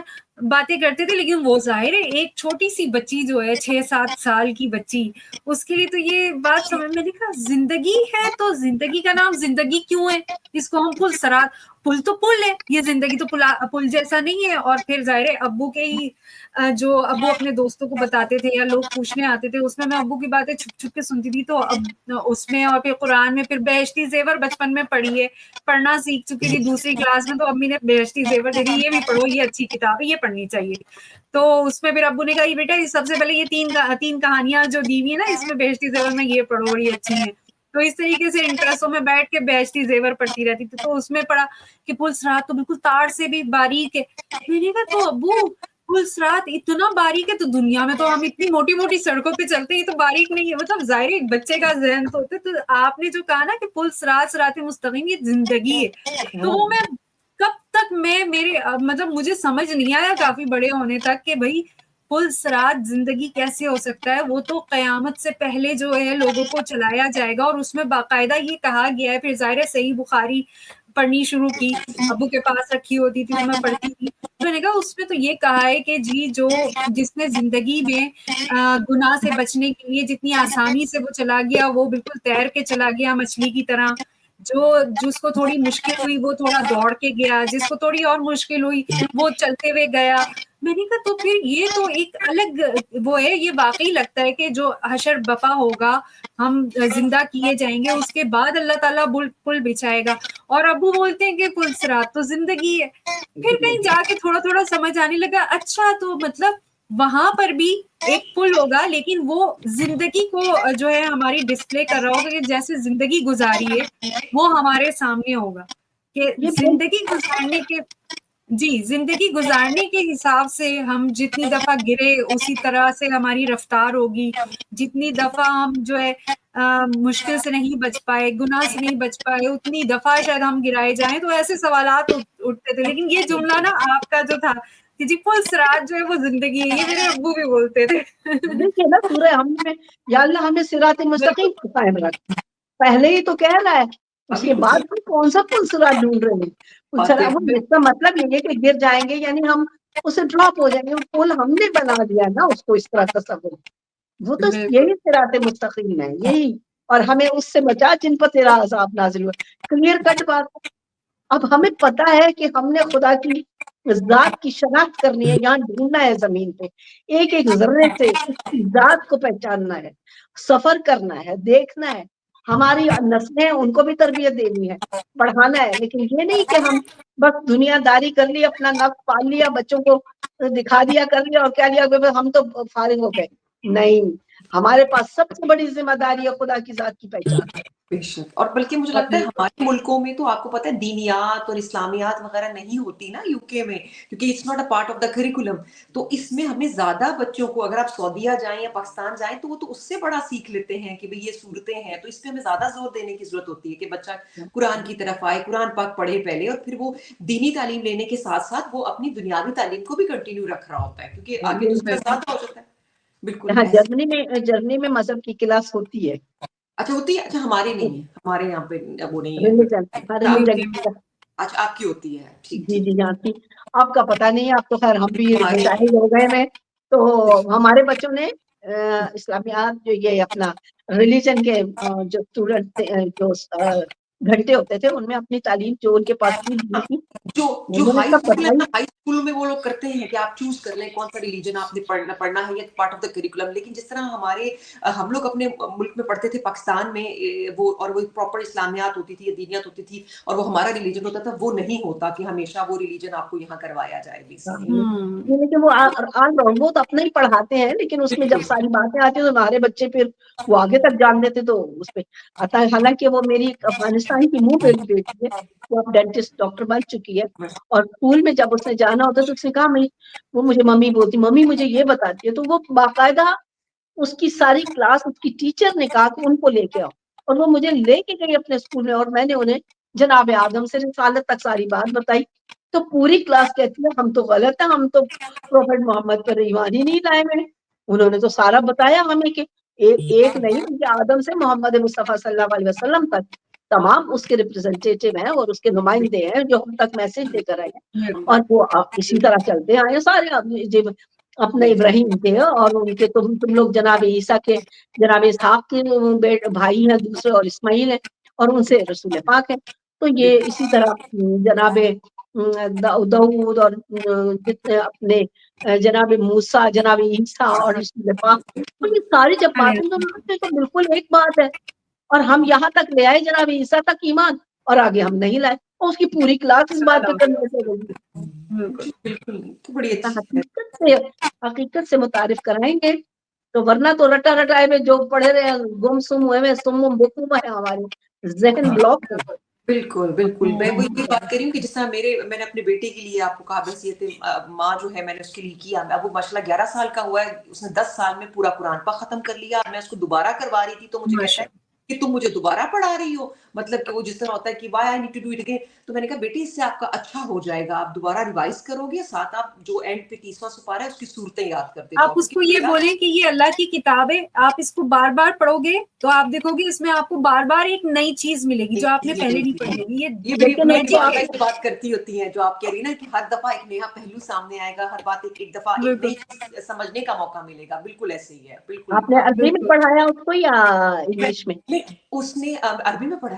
A: باتیں کرتے تھے، لیکن وہ ظاہر ہے ایک چھوٹی سی بچی جو ہے 6-7 سال کی بچی، اس کے لیے تو یہ بات سمجھ میں دیکھا زندگی ہے تو زندگی کا نام زندگی کیوں ہے، اس کو ہم پل صراط، پل تو پل ہے، یہ زندگی تو پل جیسا نہیں ہے. اور پھر ظاہر ہے ابو کے ہی جو ابو اپنے دوستوں کو بتاتے تھے یا لوگ پوچھنے آتے تھے اس میں ابو کی باتیں چھپ چھپ کے سنتی تھی. تو اب اس میں اور پھر قرآن میں پھر بہشتی زیور بچپن میں پڑھی ہے، پڑھنا سیکھ چکی تھی 2ری کلاس میں، تو امی نے بہشتی زیور دے دی، یہ بھی پڑھو، یہ اچھی کتاب ہے، یہ پڑھنی چاہیے. تو اس میں پھر ابو نے کہا یہ بیٹا سب سے پہلے یہ 3 کہانیاں جو دی ہوئی ہیں نا اس میں بہشتی زیور میں، یہ پڑھو اور یہ اچھی ہیں. تو اس طریقے سے انٹرسٹوں میں بیٹھ کے بہشتی زیور پڑھتی رہتی تھی. تو اس میں پڑھا کہ پل صراط تو بالکل تار سے بھی باریک ہے. میں نے کہا تو ابو پل صراط اتنا باریک ہے تو دنیا میں تو ہم اتنی موٹی موٹی سڑکوں پہ چلتے ہیں، یہ تو باریک نہیں ہے. مطلب ظاہر ایک بچے کا ذہن تو ہوتا ہے. تو آپ نے جو کہا نا کہ پل صراط صراط مستقیم یہ زندگی ہے، تو وہ میں کب تک میرے مطلب مجھے سمجھ نہیں آیا کافی بڑے ہونے تک کہ بھائی پل صراط زندگی کیسے ہو سکتا ہے. وہ تو قیامت سے پہلے جو ہے لوگوں کو چلایا جائے گا، اور اس میں باقاعدہ یہ کہا گیا ہے. پھر ظاہر صحیح بخاری پڑھنی شروع کی، ابو کے پاس رکھی ہوتی تھی تو میں پڑھتی تھی. میں نے کہا اس میں تو یہ کہا ہے کہ جی جس نے زندگی میں گناہ سے بچنے کے لیے جتنی آسانی سے وہ چلا گیا، وہ بالکل تیر کے چلا گیا مچھلی کی طرح. جس کو تھوڑی مشکل ہوئی وہ تھوڑا دوڑ کے گیا, جس کو تھوڑی اور مشکل ہوئی وہ چلتے ہوئے گیا. میں نے کہا تو پھر یہ تو ایک الگ وہ ہے, یہ واقعی لگتا ہے کہ جو حشر بپا ہوگا, ہم زندہ کیے جائیں گے, اس کے بعد اللہ تعالیٰ پل بچھائے گا. اور ابو بولتے ہیں کہ پل صراط تو زندگی ہے. پھر کہیں جا کے تھوڑا تھوڑا سمجھ آنے لگا, اچھا تو مطلب وہاں پر بھی ایک پل ہوگا, لیکن وہ زندگی کو جو ہے ہماری ڈسپلے کر رہا ہوگا کہ جیسے زندگی گزاری ہے وہ ہمارے سامنے ہوگا, کہ
B: یہ
A: زندگی گزارنے کے زندگی گزارنے کے حساب سے ہم جتنی دفعہ گرے اسی طرح سے ہماری رفتار ہوگی, جتنی دفعہ ہم جو ہے مشکل سے نہیں بچ پائے, گناہ سے نہیں بچ پائے, اتنی دفعہ شاید ہم گرائے جائیں. تو ایسے سوالات اٹھتے تھے. لیکن یہ جملہ نا آپ کا جو تھا کہ جی پل صراط جو ہے وہ زندگی ہے, یہ میرے ابو بھی بولتے تھے.
B: دیکھیے نا سورہ ہم میں یا اللہ ہمیں صراط مستقیم
A: بالکل
B: قائم رکھ, پہلے ہی تو کہہ رہا ہے, اس کے بعد ہم کون سا پل صراط ڈھونڈ رہے ہیں. پل صراط وہ اس کا مطلب یہ ہے کہ گر جائیں گے یعنی ہم اسے ڈراپ ہو جائیں گے, پل ہم نے بنا دیا نا اس کو اس طرح تصور, وہ تو
A: بالکل
B: یہی صراط مستقیم ہے یہی. اور ہمیں اس سے بچا جن پر تیرا عذاب نازل ہوا, کلیئر کٹ بات. اب ہمیں پتا ہے کہ ہم نے خدا کی ذات کی شناخت کرنی ہے, یہاں ڈھونڈنا ہے زمین پہ, ایک ایک ذرے سے اس کی ذات کو پہچاننا ہے, سفر کرنا ہے, دیکھنا ہے. ہماری نسلیں ان کو بھی تربیت دینی ہے, پڑھانا ہے. لیکن یہ نہیں کہ ہم بس دنیا داری کر لی, اپنا نفس پال لیا, بچوں کو دکھا دیا, کر لیا اور کیا لیا, ہم تو فارغ ہو گئے. نہیں, ہمارے پاس سب سے بڑی ذمہ داری ہے خدا کی ذات کی پہچان.
C: بے شک. اور بلکہ مجھے لگتا ہے ہمارے ملکوں میں تو آپ کو پتہ ہے دینیات اور اسلامیات وغیرہ نہیں ہوتی نا یو کے میں, کیونکہ it's not a part of the curriculum. تو اس میں ہمیں زیادہ بچوں کو, اگر آپ سعودیہ جائیں یا پاکستان جائیں تو وہ تو اس سے بڑا سیکھ لیتے ہیں کہ بھئی یہ صورتیں ہیں. تو اس پہ ہمیں زیادہ زور دینے کی ضرورت ہوتی ہے کہ بچہ قرآن کی طرف آئے, قرآن پاک پڑھے پہلے, اور پھر وہ دینی تعلیم لینے کے ساتھ ساتھ وہ اپنی دنیاوی تعلیم کو بھی کنٹینیو رکھ رہا ہوتا ہے, کیونکہ آگے تو اس کا زیادہ ہو جاتا ہے. بالکل
B: ہاں,
C: ایسے.
B: جرمنی میں مذہب کی کلاس ہوتی ہے.
C: اچھا ہوتی ہے. اچھا ہمارے نہیں ہے, ہمارے یہاں پہ وہ نہیں ہے.
B: Religion, religion.
C: اچھا آپ کی ہوتی ہے. ٹھیک
B: جی
C: ٹھیک.
B: جی یہاں کی آپ کا پتہ نہیں, آپ تو خیر ہم بھی
C: ہمارے
B: جاہل ہو گئے میں. تو ہمارے بچوں نے اسلامیات جو یہ اپنا ریلیجن کے جو اسٹوڈنٹ تھے, جو گھنٹے ہوتے تھے, ان میں اپنی تعلیم جو ان کے پاس تھی
C: جو
B: انہوں نے
C: ہائی
B: سب
C: اسکول ہے
B: بتائی.
C: نا, ہائی اسکول میں وہ لوگ کرتے ہیں کہ آپ چوز کر لیں کون سا ریلیجن آپ نے پڑھنا ہے, یہ پارٹ آف دا کریکولم. لیکن جس طرح ہم لوگ اپنے ملک میں پڑھتے تھے پاکستان میں, وہ اور وہ پراپر اسلامیات ہوتی تھی, دینیات ہوتی تھی, اور وہ ہمارا ریلیجن ہوتا تھا, وہ نہیں ہوتا کہ ہمیشہ وہ ریلیجن آپ کو یہاں کروایا جائے.
B: لیکن وہ تو اپنا ہی پڑھاتے ہیں, لیکن اس میں جب ساری باتیں آتی ہیں تو ہمارے بچے پھر وہ آگے تک جان دیتے تو اس پہ آتا ہے. حالانکہ وہ میری افغانستان کی منہ پہ بیٹی ہے, وہ اب ڈینٹسٹ ڈاکٹر بن چکی ہے, اور اسکول میں جب اس نے جانا ہوتا تو اس نے کہا وہ مجھے ممی بولتی, ممی مجھے یہ بتاتی ہے. تو وہ باقاعدہ اس کی ساری کلاس اس کی ٹیچر نے کہا کہ ان کو لے کے آؤ, اور وہ مجھے لے کے گئی اپنے اسکول میں, اور میں نے انہیں جناب آدم سے رسالت تک ساری بات بتائی. تو پوری کلاس کہتی ہے ہم تو غلط ہے, ہم تو پروفیٹ محمد پر ایمان ہی نہیں لائے میں. انہوں نے تو سارا بتایا ہمیں کہ ایک نہیں بلکہ آدم سے محمد مصطفیٰ صلی اللہ علیہ وسلم تک تمام اس کے ریپرزینٹیٹیو ہیں اور اس کے نمائندے ہیں جو ہم تک میسج دے کر آئے ہیں. اور وہ اسی طرح چلتے آئے سارے. اپنے ابراہیم تھے, اور ان کے تم لوگ جناب عیسیٰ کے, جناب اسحاق کے بھائی ہیں دوسرے, اور اسماعیل ہیں, اور ان سے رسول پاک ہے. تو یہ اسی طرح جناب داؤد اور جتنے اپنے جناب موسیٰ, جناب عیسیٰ اور رسول پاک, تو یہ ساری جب باتیں تو بالکل ایک بات ہے. اور ہم یہاں تک لے آئے جناب عیسیٰ تک ایمان, اور آگے ہم نہیں لائے, اور اس کی پوری کلاس اس بات پہ کنورٹ ہو گئی.
C: بڑی اچھی.
B: حقیقت سے متعارف کرائیں گے, تو ورنہ تو رٹا رٹائے میں جو پڑھے رہے گم سم ہوئے سم بکم ہے, ہمارے ذہن بلاک ہے.
C: بالکل بالکل. میں وہ یہ بات کر رہی ہوں کہ جس طرح میں نے اپنے بیٹے کے لیے, آپ کو کہا بحیثیت ماں جو ہے میں نے اس کے لیے کیا. اب وہ ماشاء اللہ 11 سال کا ہوا ہے, اس نے 10 سال میں پورا قرآن پاک ختم کر لیا. میں اس کو دوبارہ کروا رہی تھی تو مجھے کہتا ہے کہ تم مجھے دوبارہ پڑھا رہی ہو, مطلب کہ وہ جس طرح ہوتا ہے کہ why I need to do it again. تو میں نے کہا بیٹی اس سے آپ کا اچھا ہو جائے گا, آپ دوبارہ ریوائز کرو گے, ساتھ آپ جو اینڈ پہ 30واں سپارہ ہے اس کی صورتیں یاد کرتے
A: آپ اس کو یہ بولیں کہ یہ اللہ کی کتاب ہے, آپ اس کو بار بار پڑھو گے تو آپ دیکھو گے اس میں آپ کو بار بار ایک نئی چیز ملے گی جو آپ نے پہلے نہیں پڑھی ہوگی.
C: یہ میری والدہ سے بات کرتی ہوتی ہیں, جو آپ کہہ رہی نا کہ ہر دفعہ ایک نیا پہلو سامنے آئے گا, ہر بات ایک دفعہ ایک نئی چیز سمجھنے کا موقع ملے گا. بالکل ایسے ہی ہے. بالکل.
B: آپ نے عربی میں پڑھایا اس کو یا انگلش میں؟
C: اس نے عربی میں پڑھا ہے.